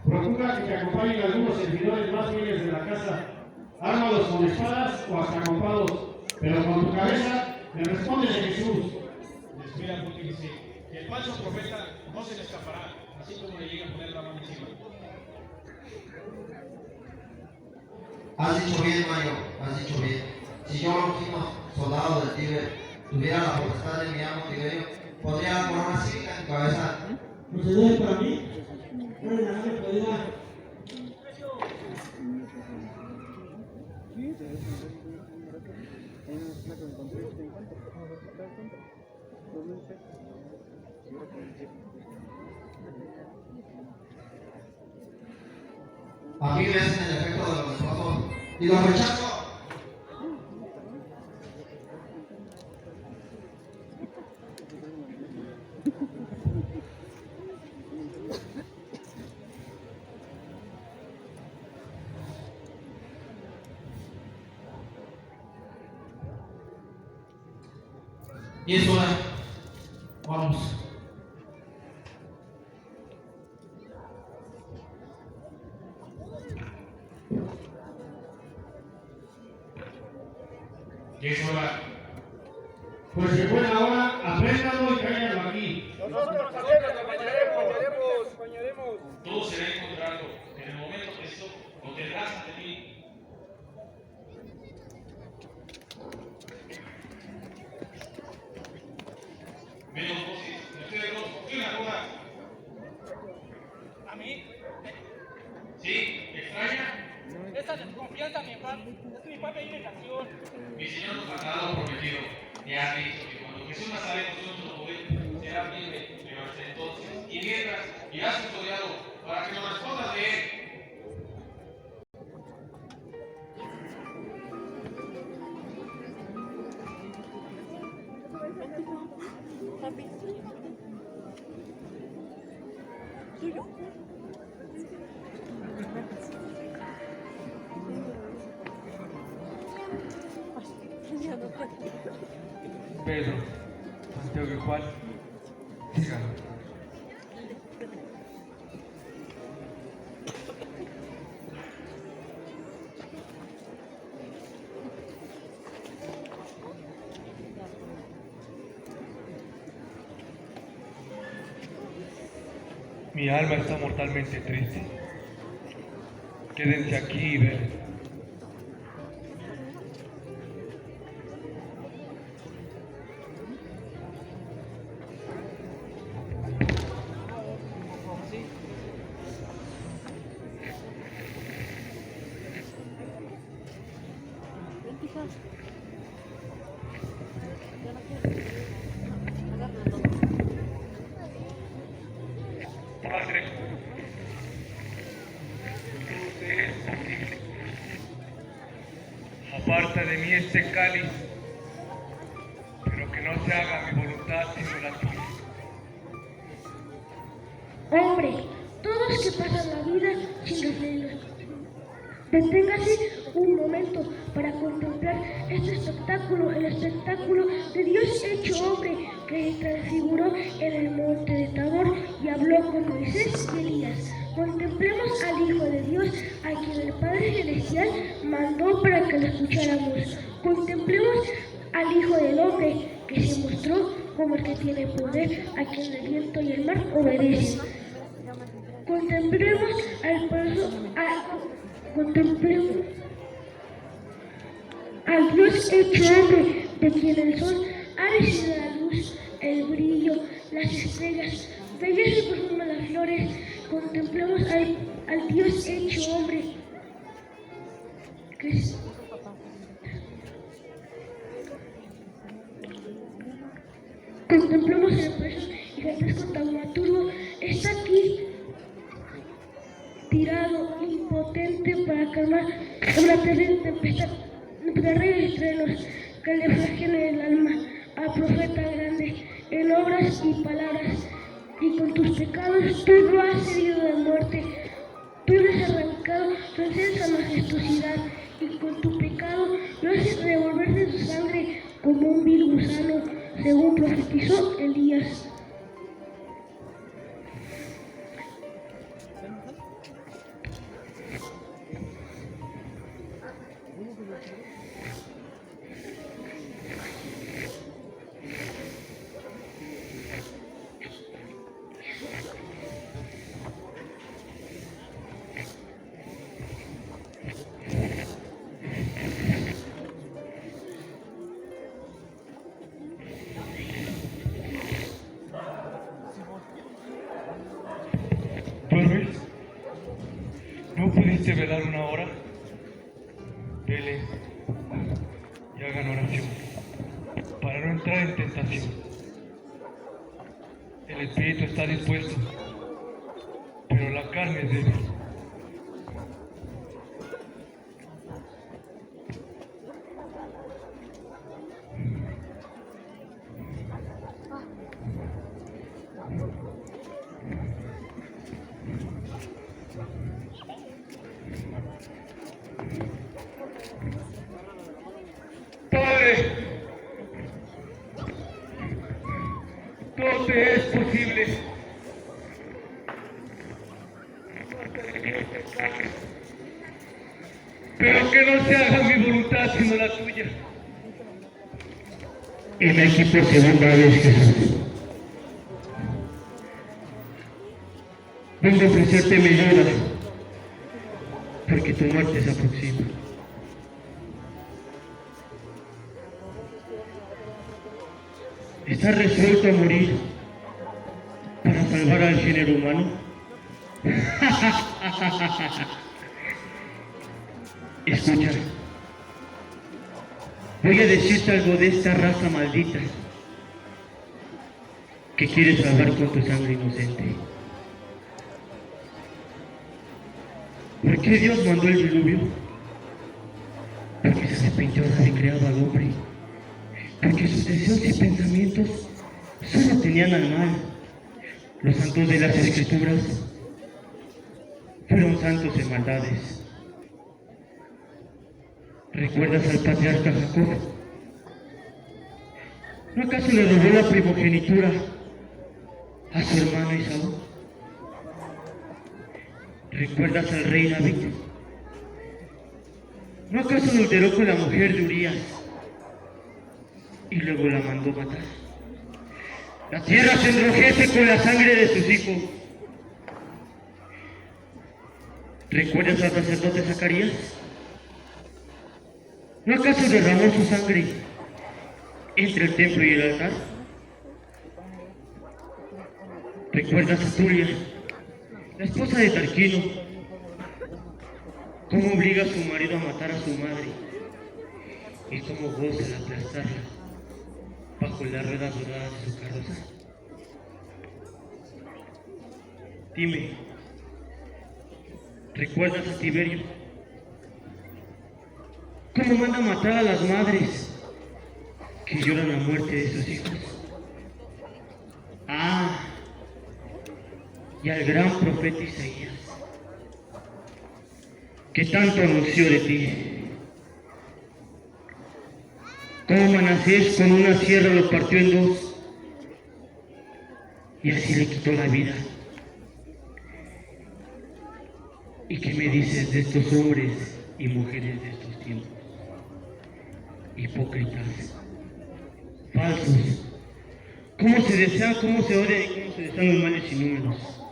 Procura que te acompañen algunos servidores más fieles de la casa, ármalos con espadas o hasta con palos, pero con tu cabeza le respondes a Jesús. Espera, pontífice, que el falso profeta no se le escapará, así como le llega a poner la mano encima. Has dicho bien, Mayo, has dicho bien. Si yo, Longinos, soldado del Tíber, tuviera la potestad de mi amo Tiberio, podría dar por una cinta en tu cabeza. ¿Proceder para mí? No hay nada que pueda. A mí me hacen el efecto de los esposos y los rechazo. Y es hora. Vamos. Y es hora. Pues que buena hora, apréndalo y cállalo aquí. Nosotros acompañaremos. Todo será encontrado. En el momento preciso lo tendrás ante ti. Menos voces, de ustedes dos, ¿por qué una duda? ¿A mí? ¿Sí? ¿Te extraña? Esa desconfianza, mi padre. Es que mi padre hay negación. Mi Señor nos ha dado prometido. Me ha dicho que cuando Jesús Nazareno nosotros lo ve, será libre, pero hasta entonces. Y mientras, irás custodiado para que nos respondas de él. Pedro, Santiago y Juan, síganme. Mi alma está mortalmente triste. Quédense aquí y ven. Padre, todo te es posible. Aparta de mí este cáliz, pero que no se haga mi voluntad sino la tuya. Hombre, todos que pasan la vida sin desvelos. Deténgase un momento para contemplar este espectáculo, el espectáculo de Dios hecho hombre que se transfiguró en el monte de Tabor y habló con Moisés y Elías. Contemplemos al Hijo de Dios, a quien el Padre Celestial mandó para que lo escucháramos. Contemplemos al Hijo del Hombre, que se mostró como el que tiene poder, a quien el viento y el mar obedecen. Contemplemos al paso, contemplemos al Dios hecho hombre, de quien el sol ha decidido la luz, el brillo, las estrellas, bellas y profundas las flores. Contemplamos al Dios hecho hombre. Contemplamos el preso gigantesco taumaturgo. Está aquí, tirado, impotente para calmar una terrible tempestad de reyes y truenos que le flagelan el alma al profeta grande en obras y palabras. Y con tus pecados tú lo has herido de muerte, tú lo has arrancado tu inmensa majestuosidad, y con tu pecado lo has revolver de tu sangre como un vil gusano, según profetizó Elías. ¿No pudiste velar una hora? Vele y hagan oración para no entrar en tentación. El espíritu está dispuesto, pero la carne es débil. Padre, todo te es posible. Pero que no se haga mi voluntad sino la tuya. En aquí por segunda vez, Jesús. Vengo a ofrecerte mi ayuda, porque tu muerte se aproxima. ¿Estás resuelto a morir para salvar al género humano? Escucha, voy a decirte algo de esta raza maldita que quiere salvar con tu sangre inocente. ¿Por qué Dios mandó el diluvio? Porque se arrepintió de haber creado al hombre. Porque sus deseos y pensamientos solo tenían al mal. Los santos de las Escrituras fueron santos en maldades. ¿Recuerdas al patriarca Jacob? ¿No acaso le robó la primogenitura a su hermano Esaú? ¿Recuerdas al rey David? ¿No acaso adulteró con la mujer de Urías y luego la mandó matar? La tierra se enrojece con la sangre de sus hijos. ¿Recuerdas al sacerdote Zacarías? ¿No acaso derramó su sangre entre el templo y el altar? ¿Recuerdas a Tulia, la esposa de Tarquino, cómo obliga a su marido a matar a su madre y cómo goza al aplastarla bajo la rueda dorada de su carroza? Dime, ¿recuerdas a Tiberio? ¿Cómo manda a matar a las madres que lloran la muerte de sus hijos? Ah, y al gran profeta Isaías, que tanto anunció de ti. Como Manasés con una sierra lo partió en dos y así le quitó la vida. ¿Y qué me dices de estos hombres y mujeres de estos tiempos? Hipócritas, falsos, cómo se desean, cómo se odian y cómo se desean los males inúmeros.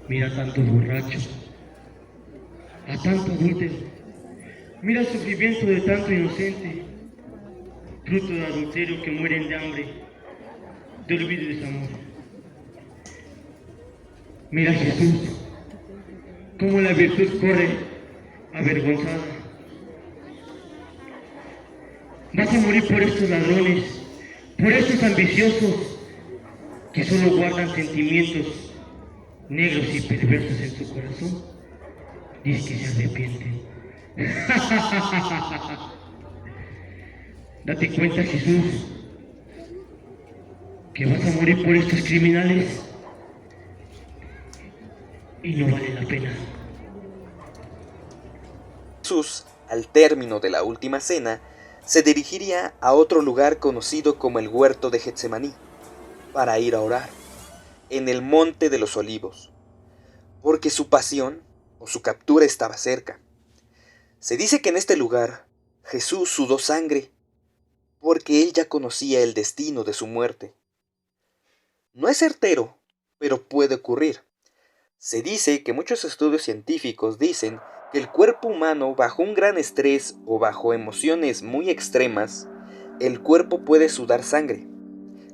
Mira a tantos borrachos, a tanto adúltero, Mira el sufrimiento de tanto inocente, fruto de adulterio que mueren de hambre, de olvido y desamor. Mira Jesús, cómo la virtud corre avergonzada. Vas a morir por estos ladrones, por estos ambiciosos que solo guardan sentimientos negros y perversos en su corazón. Dice que se arrepienten. Date cuenta, Jesús, que vas a morir por estos criminales y no vale la pena. Jesús, al término de la última cena, se dirigiría a otro lugar conocido como el huerto de Getsemaní, para ir a orar, en el monte de los olivos, porque su pasión o su captura estaba cerca. Se dice que en este lugar Jesús sudó sangre, porque él ya conocía el destino de su muerte. No es certero, pero puede ocurrir. Se dice que muchos estudios científicos dicen que el cuerpo humano, bajo un gran estrés o bajo emociones muy extremas, el cuerpo puede sudar sangre.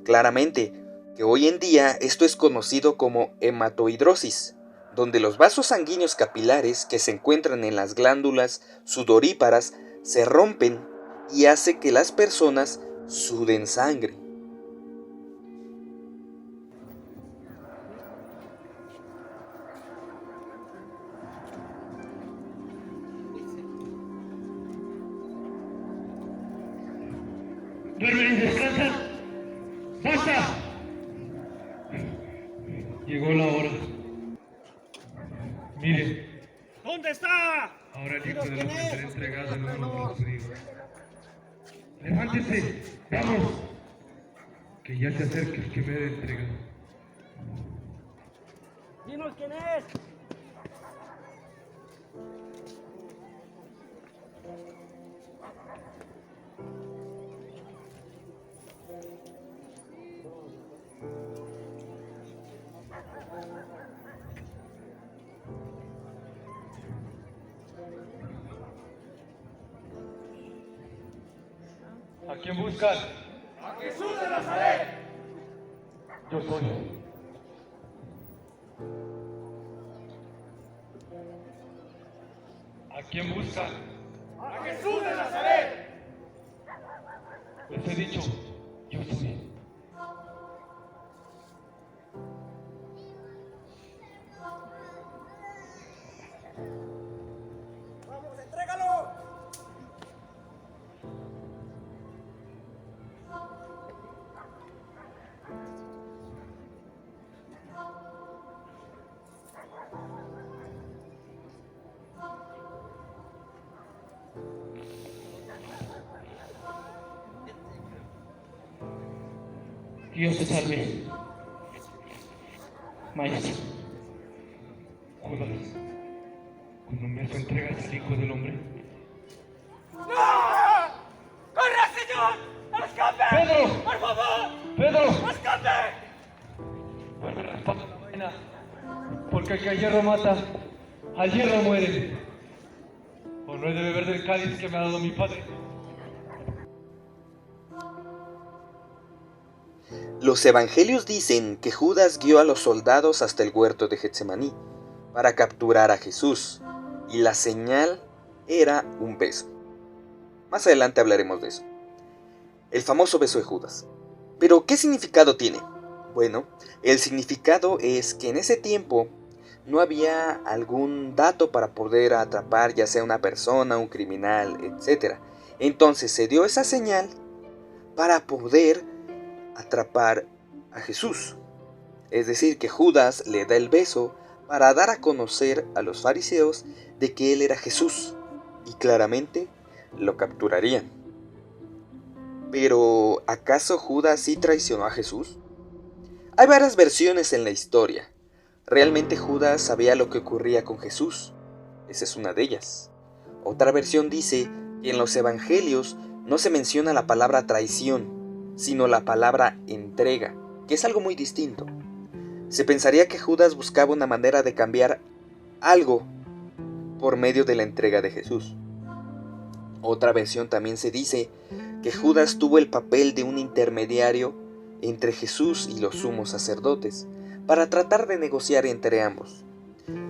Claramente, que hoy en día esto es conocido como hematohidrosis, donde los vasos sanguíneos capilares que se encuentran en las glándulas sudoríparas se rompen y hace que las personas suden sangre. ¿Duermen y descansan? ¡Basta! Llegó la hora. Mire, ¿Dónde está? ahora el Hijo del Hombre será entregado en manos de los judíos. Levántese, vamos. Que ya se acerque el que me dé entregado. Dinos quién es. ¿A quién buscan? ¡A Jesús de Nazaret! Yo soy. ¿A quién buscan? ¡A Jesús de Nazaret! Les he dicho, yo soy. ¡Vamos, entrégalo! Dios te salve. Maestro. Judas, cuando me entregas al Hijo del Hombre. ¡No! ¡Corre, señor! ¡Escape! ¡Pedro! ¡Por favor! ¡Pedro! ¡Escape! Vuelve la espada a la vaina, porque el que a hierro mata, al hierro muere. O no he de beber del cáliz que me ha dado mi padre. Los evangelios dicen que Judas guió a los soldados hasta el huerto de Getsemaní para capturar a Jesús, y la señal era un beso. Más adelante hablaremos de eso. El famoso beso de Judas. ¿Pero qué significado tiene? Bueno, el significado es que en ese tiempo no había algún dato para poder atrapar ya sea una persona, un criminal, etc. Entonces se dio esa señal para poder atrapar a Jesús. Es decir, que Judas le da el beso para dar a conocer a los fariseos de que él era Jesús, y claramente lo capturarían. Pero, ¿acaso Judas sí traicionó a Jesús? Hay varias versiones en la historia. ¿Realmente Judas sabía lo que ocurría con Jesús? Esa es una de ellas. Otra versión dice que en los evangelios no se menciona la palabra traición, sino la palabra entrega, que es algo muy distinto. Se pensaría que Judas buscaba una manera de cambiar algo por medio de la entrega de Jesús. Otra versión también se dice que Judas tuvo el papel de un intermediario entre Jesús y los sumos sacerdotes, para tratar de negociar entre ambos.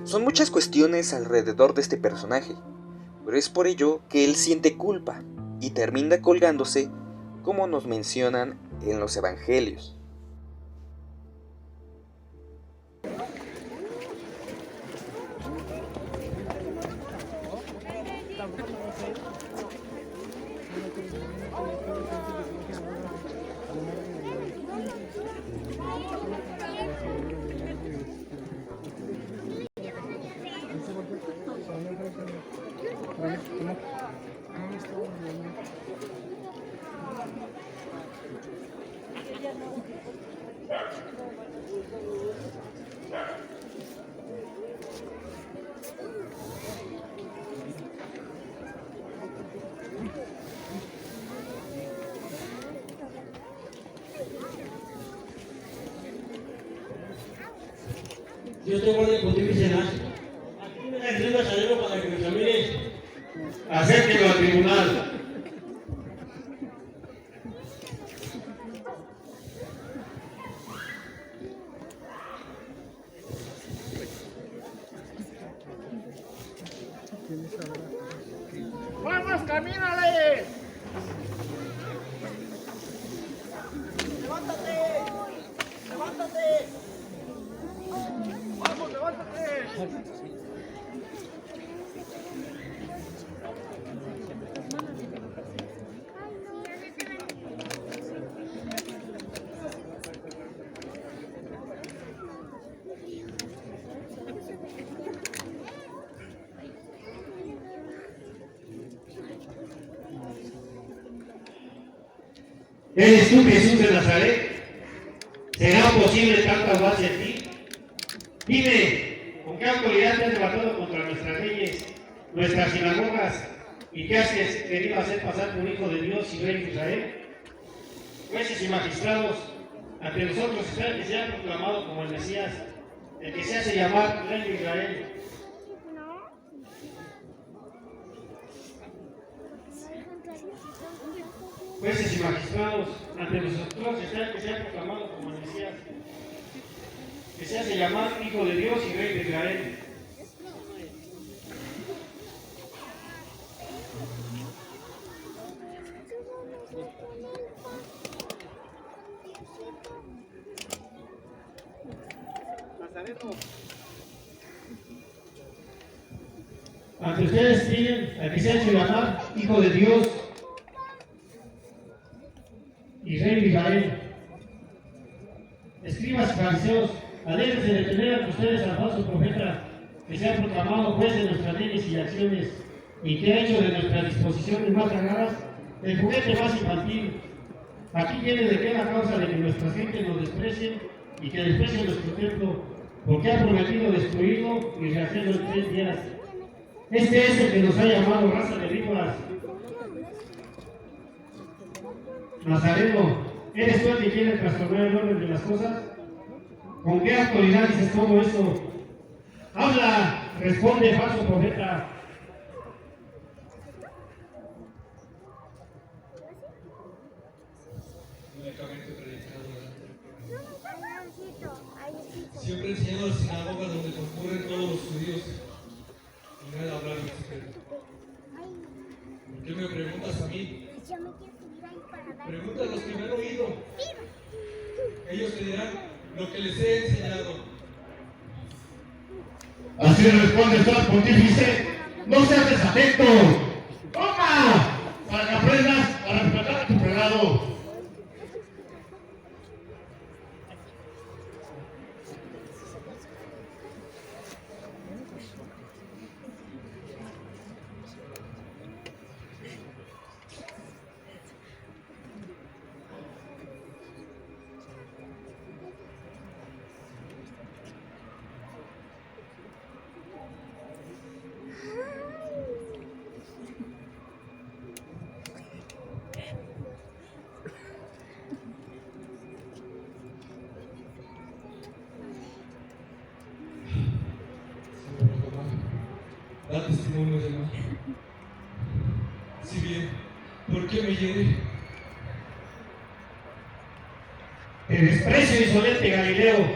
Son muchas cuestiones alrededor de este personaje, pero es por ello que él siente culpa y termina colgándose, como nos mencionan en los evangelios. Dios te guarde pontífice Nacho. Aquí me da el Nazareno para que me examines. Acérquelo al tribunal. ¡Vamos, camínale! ¡Levántate! ¡Levántate! ¡Vamos, levántate! ¿Eres tú, Jesús de Nazaret? ¿Será posible tanta audacia en ti? Dime, ¿con qué autoridad te has levantado contra nuestras leyes, nuestras sinagogas, y qué has querido hacer pasar por hijo de Dios y rey de Israel? Jueces y magistrados, ante nosotros está el que se ha proclamado como el Mesías, el que se hace llamar rey de Israel. Jueces y magistrados, ante nosotros está el que se ha proclamado como el Mesías, que se hace llamar Hijo de Dios y Rey de Israel. Ante ustedes tienen al que se ha hecho llamar Hijo de Dios y Rey de Israel. Escribas y fariseos, aléjense de tener ante ustedes al falso profeta que se ha proclamado juez de nuestras leyes y acciones y que ha hecho de nuestras disposiciones más sagradas el juguete más infantil. Aquí viene de qué la causa de que nuestra gente nos desprecie y que desprecie nuestro templo, porque ha prometido destruirlo y rehacerlo en 3 días. Este es el que nos ha llamado raza de víboras. Nazareno, ¿eres tú el que quiere trastornar el orden de las cosas? ¿Con qué autoridad dices todo eso? ¡Habla! Responde, falso profeta. Únicamente predicadora. Siempre enseñando las sinagogas donde concurren todos los judíos y nada hablar en secreto. ¿Por qué me preguntas a mí? Pregunta a los que me han oído. Ellos te dirán lo que les he enseñado. Así responde el pontífice. No seas desatento. ¡Toma! Para que aprendas a respetar a tu prelado. bien. ¿Por qué me hiere? Te desprecio, insolente Galileo.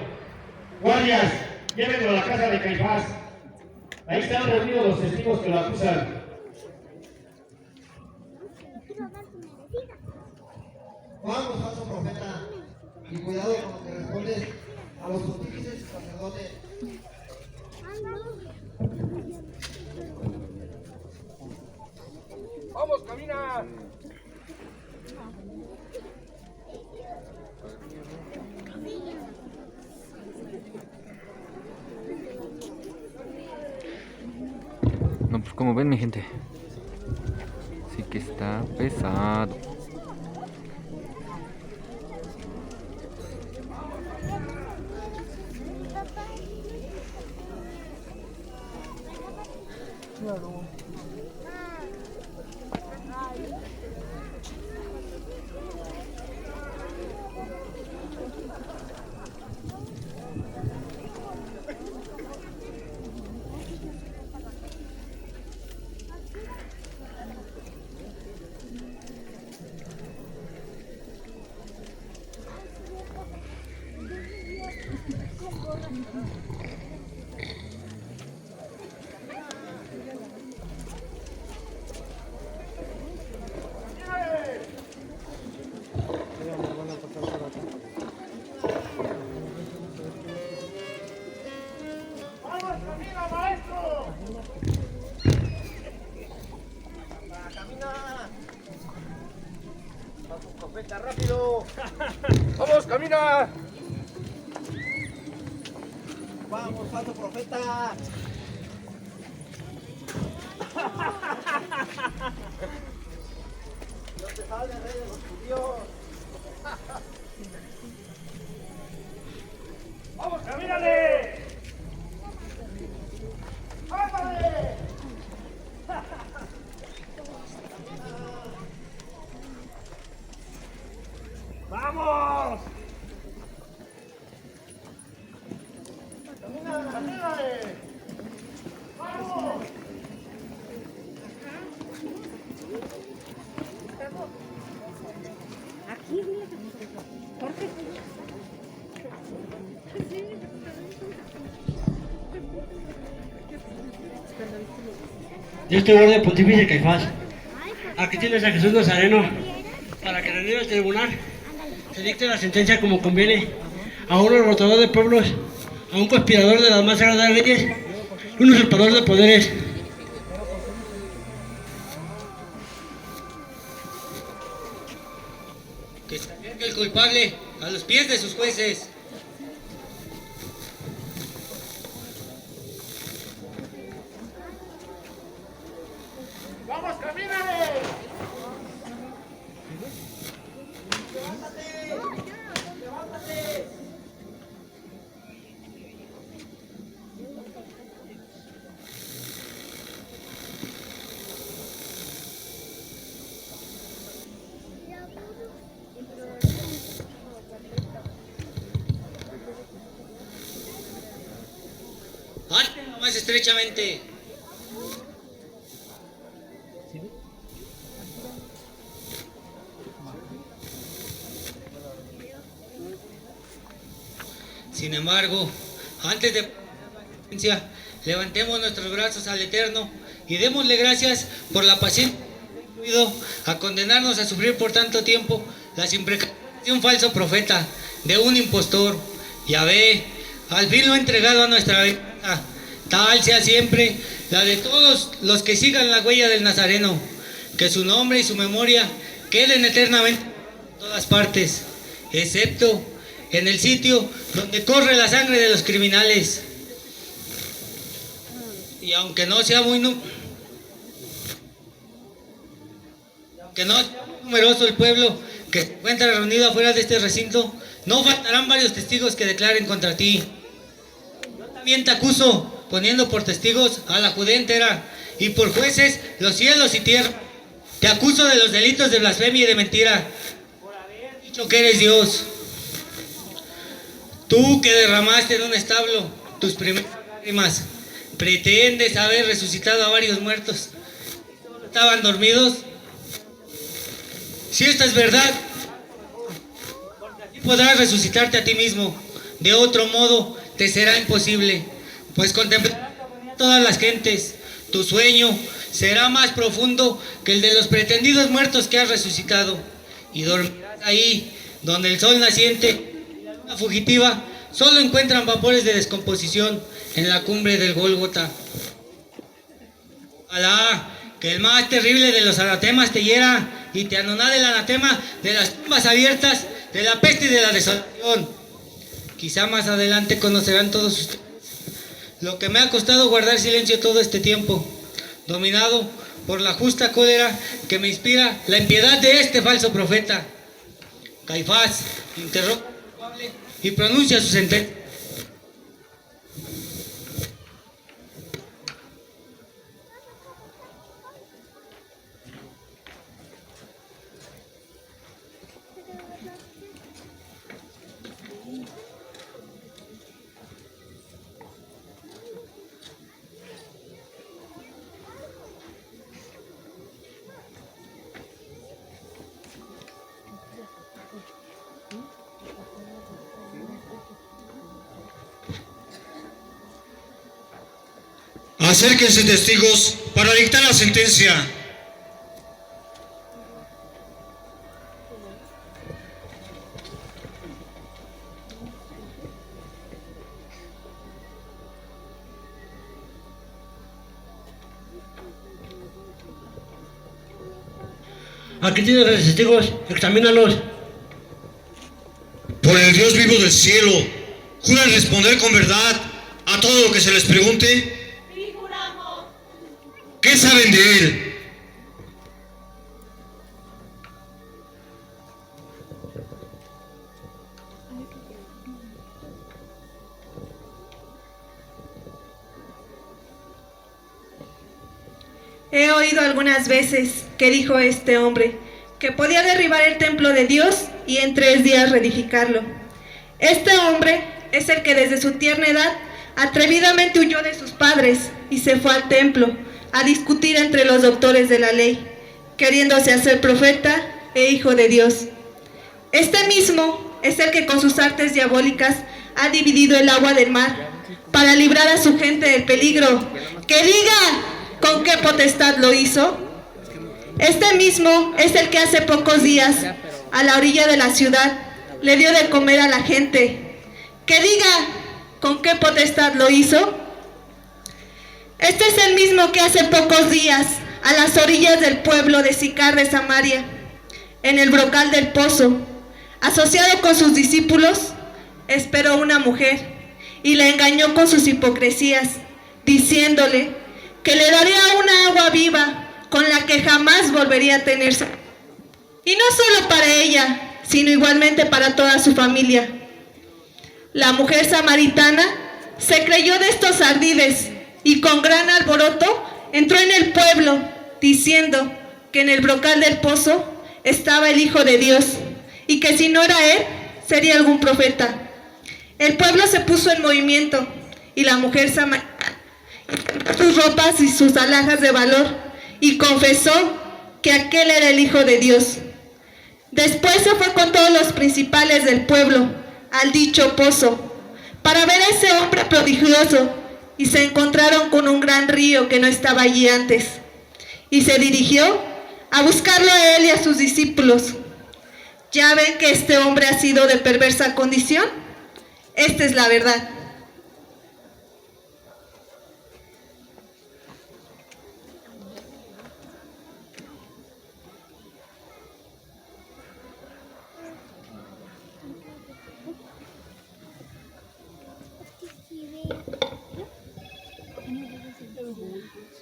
Guardias, llévenlo a la casa de Caifás. Ahí están reunidos los testigos que lo acusan. Vamos, falso profeta, y cuidado con lo que respondes a los pontífices y sacerdotes. ¡Vamos, camina! No, pues como ven, mi gente, sí que está pesado. ¡Profeta, rápido! ¡Vamos, camina! Vamos, falso profeta. No te salga, rey de los judíos. ¡Vamos, camínale! ¡Ándale! ¡Vamos! ¡Camina, camínale! ¡Vamos! Aquí, dile. Jorge. Dios te guarde, pontífice Caifás. Aquí tienes a Jesús Nazareno para que reunido al tribunal se dicte la sentencia como conviene a un rotador de pueblos, a un conspirador de las más sagradas leyes, un usurpador de poderes. Que se acerque el culpable a los pies de sus jueces. ¡Vamos, camínale! ¡Levántate! Átenlo más estrechamente. Sin embargo, antes de levantemos nuestros brazos al Eterno y démosle gracias por la paciencia a condenarnos a sufrir por tanto tiempo las imprecaciones de un falso profeta, de un impostor. Yahvé, al fin lo ha entregado a nuestra venganza. Tal sea siempre la de todos los que sigan la huella del Nazareno. Que su nombre y su memoria queden eternamente en todas partes, excepto en el sitio donde corre la sangre de los criminales. Y aunque no sea muy numeroso el pueblo que se encuentra reunido afuera de este recinto, no faltarán varios testigos que declaren contra ti. Yo también te acuso, poniendo por testigos a la Judea entera y por jueces los cielos y tierra. Te acuso de los delitos de blasfemia y de mentira, por haber dicho que eres Dios. Tú que derramaste en un establo tus primeras lágrimas, pretendes haber resucitado a varios muertos. Estaban dormidos. Si esta es verdad, podrás resucitarte a ti mismo. De otro modo, te será imposible, pues contemplarás a todas las gentes. Tu sueño será más profundo que el de los pretendidos muertos que has resucitado, y dormirás ahí, donde el sol naciente y la luna fugitiva solo encuentran vapores de descomposición en la cumbre del Gólgota. Alá, que el más terrible de los anatemas te hiera y te anonade el anatema de las tumbas abiertas, de la peste y de la desolación. Quizá más adelante conocerán todos ustedes lo que me ha costado guardar silencio todo este tiempo, dominado por la justa cólera que me inspira la impiedad de este falso profeta. Caifás interroga al culpable y pronuncia su sentencia. Acérquense testigos para dictar la sentencia. Aquí tienes los testigos, examínalos. Por el Dios vivo del cielo, ¿juran responder con verdad a todo lo que se les pregunte? Sí, juramos. ¿Qué saben de él? He oído algunas veces que dijo este hombre que podía derribar el templo de Dios y en 3 días reedificarlo. Este hombre es el que desde su tierna edad atrevidamente huyó de sus padres y se fue al templo a discutir entre los doctores de la ley, queriéndose hacer profeta e hijo de Dios. Este mismo es el que con sus artes diabólicas ha dividido el agua del mar para librar a su gente del peligro. ¡Que diga con qué potestad lo hizo! Este mismo es el que hace pocos días, a la orilla de la ciudad, le dio de comer a la gente. ¡Que diga con qué potestad lo hizo! Este es el mismo que hace pocos días, a las orillas del pueblo de Sicar de Samaria, en el brocal del pozo, asociado con sus discípulos, esperó una mujer y la engañó con sus hipocresías, diciéndole que le daría una agua viva con la que jamás volvería a tener sed. Y no solo para ella, sino igualmente para toda su familia. La mujer samaritana se creyó de estos ardides y con gran alboroto entró en el pueblo, diciendo que en el brocal del pozo estaba el Hijo de Dios y que si no era él, sería algún profeta. El pueblo se puso en movimiento y la mujer samaritana sus ropas y sus alhajas de valor y confesó que aquel era el Hijo de Dios. Después se fue con todos los principales del pueblo al dicho pozo para ver a ese hombre prodigioso, y se encontraron con un gran río que no estaba allí antes, y se dirigió a buscarlo a él y a sus discípulos. ¿Ya ven que este hombre ha sido de perversa condición? Esta es la verdad.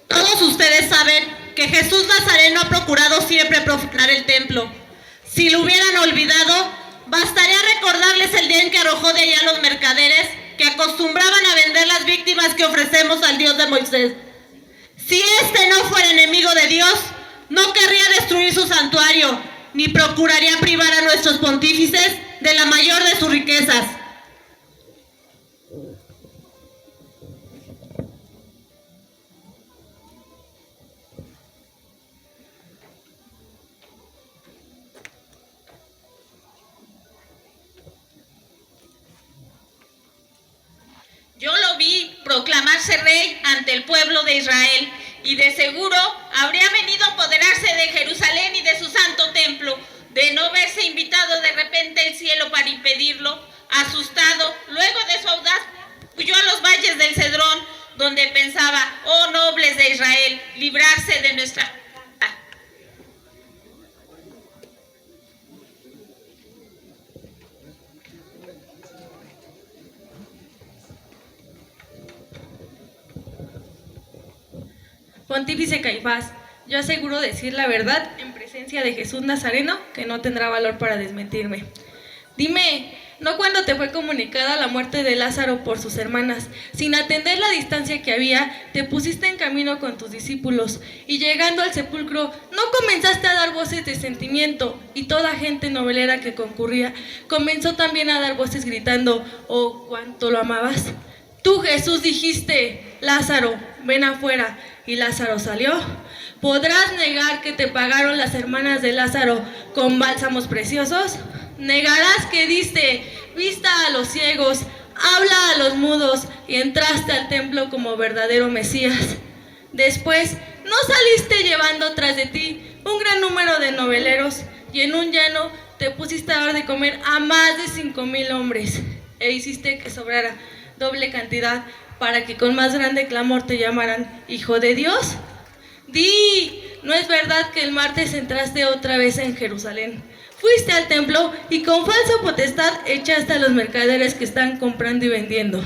Todos ustedes saben que Jesús Nazareno ha procurado siempre profanar el templo. Si lo hubieran olvidado, bastaría recordarles el día en que arrojó de allá a los mercaderes que acostumbraban a vender las víctimas que ofrecemos al Dios de Moisés. Si este no fuera enemigo de Dios, no querría destruir su santuario, ni procuraría privar a nuestros pontífices de la mayor de sus riquezas. proclamarse rey ante el pueblo de Israel, y de seguro habría venido a apoderarse de Jerusalén y de su santo templo. De no verse invitado de repente el cielo para impedirlo, asustado, luego de su audaz, huyó a los valles del Cedrón, donde pensaba, oh nobles de Israel, librarse de nuestra... Pontífice Caifás, yo aseguro decir la verdad en presencia de Jesús Nazareno, que no tendrá valor para desmentirme. Dime, ¿no cuando te fue comunicada la muerte de Lázaro por sus hermanas, sin atender la distancia que había, te pusiste en camino con tus discípulos, y llegando al sepulcro, no comenzaste a dar voces de sentimiento, y toda gente novelera que concurría, comenzó también a dar voces gritando, oh, cuánto lo amabas? Tú, Jesús, dijiste, Lázaro, ven afuera, y Lázaro salió. ¿Podrás negar que te pagaron las hermanas de Lázaro con bálsamos preciosos? ¿Negarás que diste vista a los ciegos, habla a los mudos y entraste al templo como verdadero Mesías? Después, ¿no saliste llevando tras de ti un gran número de noveleros y en un llano te pusiste a dar de comer a más de 5,000 hombres e hiciste que sobrara doble cantidad para que con más grande clamor te llamaran Hijo de Dios? Di, ¿no es verdad que el martes entraste otra vez en Jerusalén? Fuiste al templo y con falsa potestad echaste a los mercaderes que están comprando y vendiendo.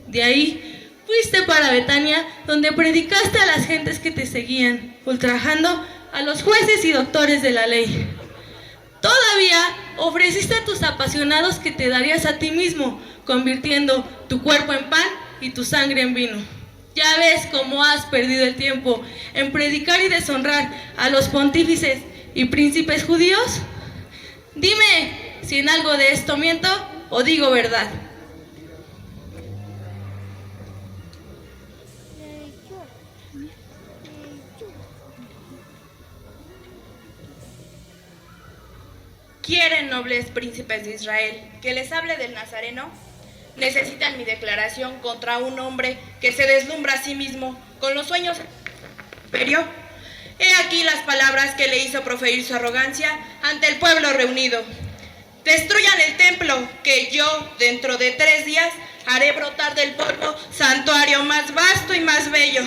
De ahí fuiste para Betania, donde predicaste a las gentes que te seguían, ultrajando a los jueces y doctores de la ley. Todavía ofreciste a tus apasionados que te darías a ti mismo, convirtiendo tu cuerpo en pan y tu sangre en vino. ¿Ya ves cómo has perdido el tiempo en predicar y deshonrar a los pontífices y príncipes judíos? Dime si en algo de esto miento o digo verdad. ¿Quieren, nobles príncipes de Israel, que les hable del Nazareno? Necesitan mi declaración contra un hombre que se deslumbra a sí mismo con los sueños del imperio. He aquí las palabras que le hizo proferir su arrogancia ante el pueblo reunido. Destruyan el templo, que yo, dentro de 3 días, haré brotar del polvo santuario más vasto y más bello.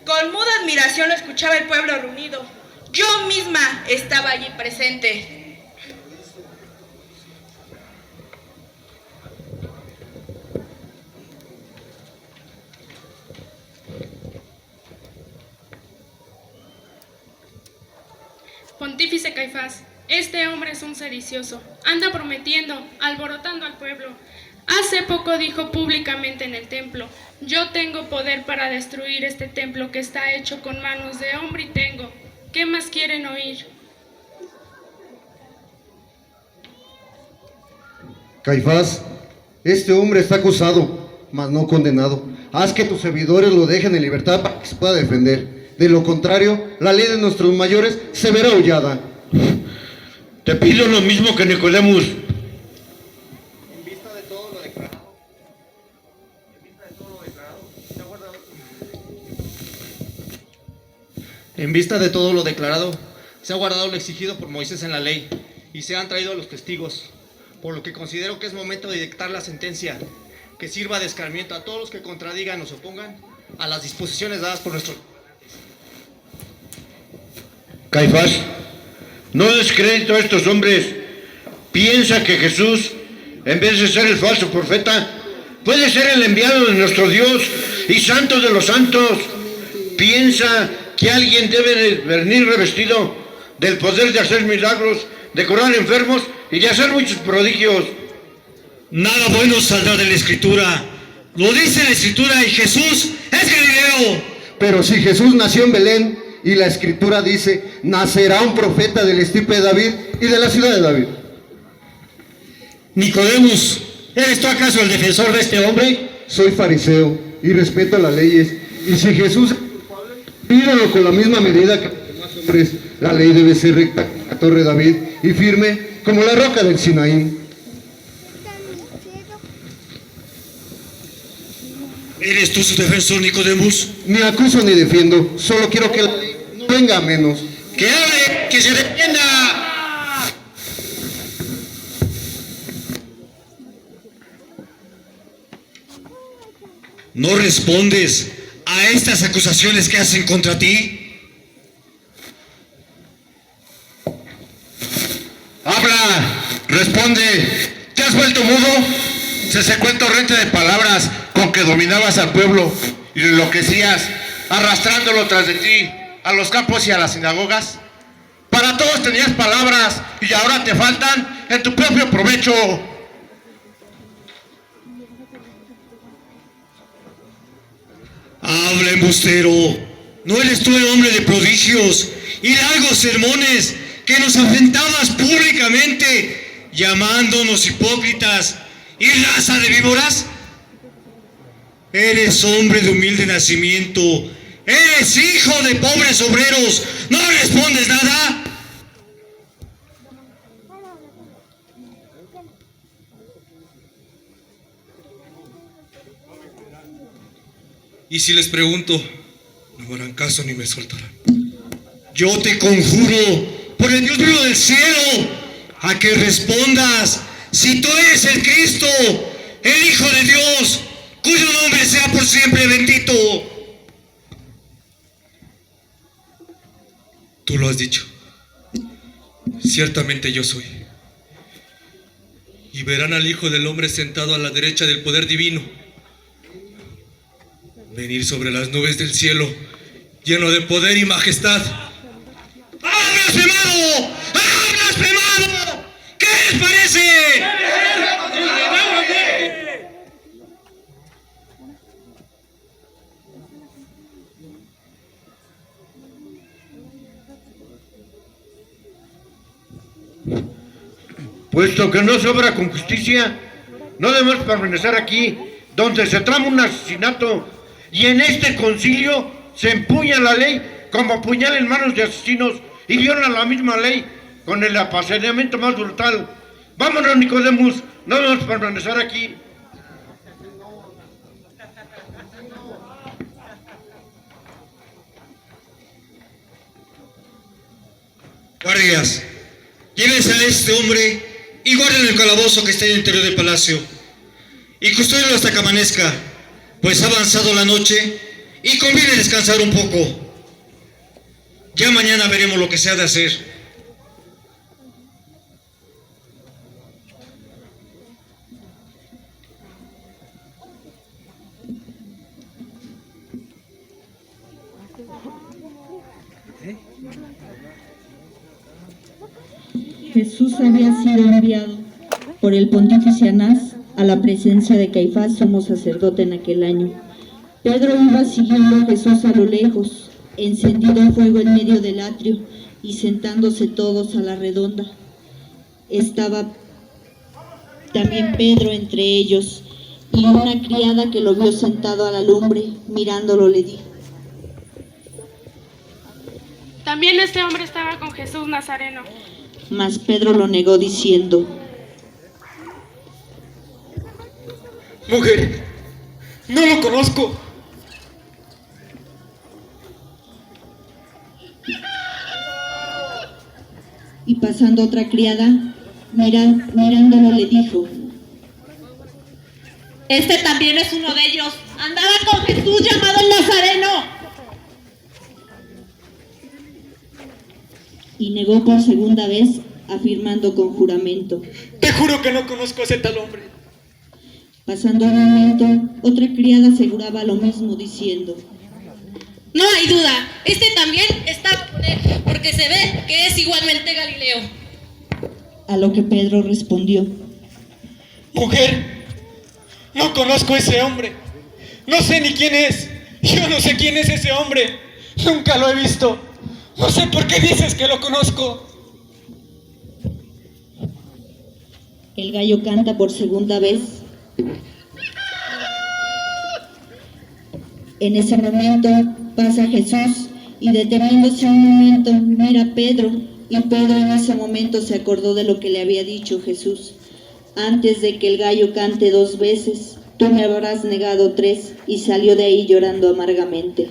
Con muda admiración lo escuchaba el pueblo reunido. Yo misma estaba allí presente. Pontífice Caifás, este hombre es un sedicioso, anda prometiendo, alborotando al pueblo. Hace poco dijo públicamente en el templo, yo tengo poder para destruir este templo que está hecho con manos de hombre y tengo. ¿Qué más quieren oír? Caifás, este hombre está acusado, mas no condenado. Haz que tus servidores lo dejen en libertad para que se pueda defender. De lo contrario, la ley de nuestros mayores se verá hollada. Te pido lo mismo que Nicodemus. En vista de todo lo declarado, se ha guardado lo exigido por Moisés en la ley, y se han traído los testigos, por lo que considero que es momento de dictar la sentencia, que sirva de escarmiento a todos los que contradigan o se opongan a las disposiciones dadas por nuestro... Caifás, no des crédito a estos hombres. Piensa que Jesús, en vez de ser el falso profeta, puede ser el enviado de nuestro Dios y santo de los santos. Piensa que alguien debe venir revestido del poder de hacer milagros, de curar enfermos y de hacer muchos prodigios. Nada bueno saldrá de la Escritura. Lo dice la Escritura y Jesús es Galileo. Pero si Jesús nació en Belén, y la Escritura dice, nacerá un profeta del estirpe de David y de la ciudad de David. Nicodemus, ¿eres tú acaso el defensor de este hombre? Soy fariseo y respeto las leyes. Y si Jesús es culpable, pídalo con la misma medida que los demás hombres. La ley debe ser recta como la torre de David y firme como la roca del Sinaí. ¿Eres tú su defensor, Nicodemus? Ni acuso ni defiendo, solo quiero que la ley no venga a menos. ¡Que hable! ¡Que se defienda! ¿No respondes a estas acusaciones que hacen contra ti? ¡Habla! ¡Responde! ¿Te has vuelto mudo? Se secó el torrente de palabras con que dominabas al pueblo y lo enloquecías, arrastrándolo tras de ti a los campos y a las sinagogas. Para todos tenías palabras y ahora te faltan en tu propio provecho. Habla, embustero. ¿No eres tú el hombre de prodigios y largos sermones que nos afrentabas públicamente, llamándonos hipócritas y raza de víboras? Eres hombre de humilde nacimiento, eres hijo de pobres obreros, ¿no respondes nada? Y si les pregunto, no harán caso ni me soltarán. Yo te conjuro por el Dios vivo del cielo a que respondas si tú eres el Cristo, el Hijo de Dios, cuyo nombre sea por siempre bendito. Tú lo has dicho. Ciertamente yo soy. Y verán al Hijo del Hombre sentado a la derecha del poder divino, venir sobre las nubes del cielo, lleno de poder y majestad. ¡Ha blasfemado! ¡Ha blasfemado! ¿Qué les parece? Puesto que no sobra con justicia, no debemos permanecer aquí, donde se trama un asesinato, y en este concilio se empuña la ley como puñal en manos de asesinos y viola la misma ley con el apasionamiento más brutal. Vámonos, Nicodemus, no debemos permanecer aquí. Guardias, llévense a este hombre y guarden el calabozo que está en el interior del palacio y custódenlo hasta que amanezca, pues ha avanzado la noche y conviene descansar un poco. Ya mañana veremos lo que se ha de hacer. Jesús había sido enviado por el pontífice Anás a la presencia de Caifás, sumo sacerdote en aquel año. Pedro iba siguiendo a Jesús a lo lejos, encendido fuego en medio del atrio y sentándose todos a la redonda. Estaba también Pedro entre ellos, y una criada que lo vio sentado a la lumbre, mirándolo le dijo: También este hombre estaba con Jesús Nazareno. Mas Pedro lo negó diciendo: Mujer, no lo conozco. Y pasando otra criada, mirándolo le dijo: Este también es uno de ellos. Andaba con Jesús llamado el Nazareno. Y negó por segunda vez, afirmando con juramento: Te juro que no conozco a ese tal hombre. Pasando un momento, otra criada aseguraba lo mismo, diciendo: No hay duda, este también estaba con él, porque se ve que es igualmente Galileo. A lo que Pedro respondió: Mujer, no conozco a ese hombre. No sé ni quién es. Yo no sé quién es ese hombre. Nunca lo he visto. No sé por qué dices que lo conozco. El gallo canta por segunda vez. En ese momento pasa Jesús y, deteniéndose un momento, mira a Pedro, y Pedro en ese momento se acordó de lo que le había dicho Jesús. Antes de que el gallo cante 2 veces, Tú me habrás negado 3, y salió de ahí llorando amargamente.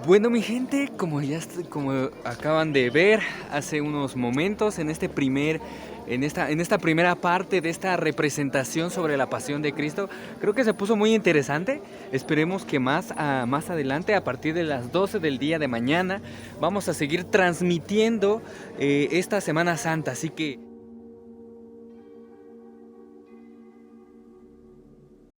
Bueno, mi gente, como acaban de ver hace unos momentos en esta primera parte de esta representación sobre la pasión de Cristo, creo que se puso muy interesante. Esperemos que más adelante, a partir de las 12 del día de mañana, vamos a seguir transmitiendo esta Semana Santa, así que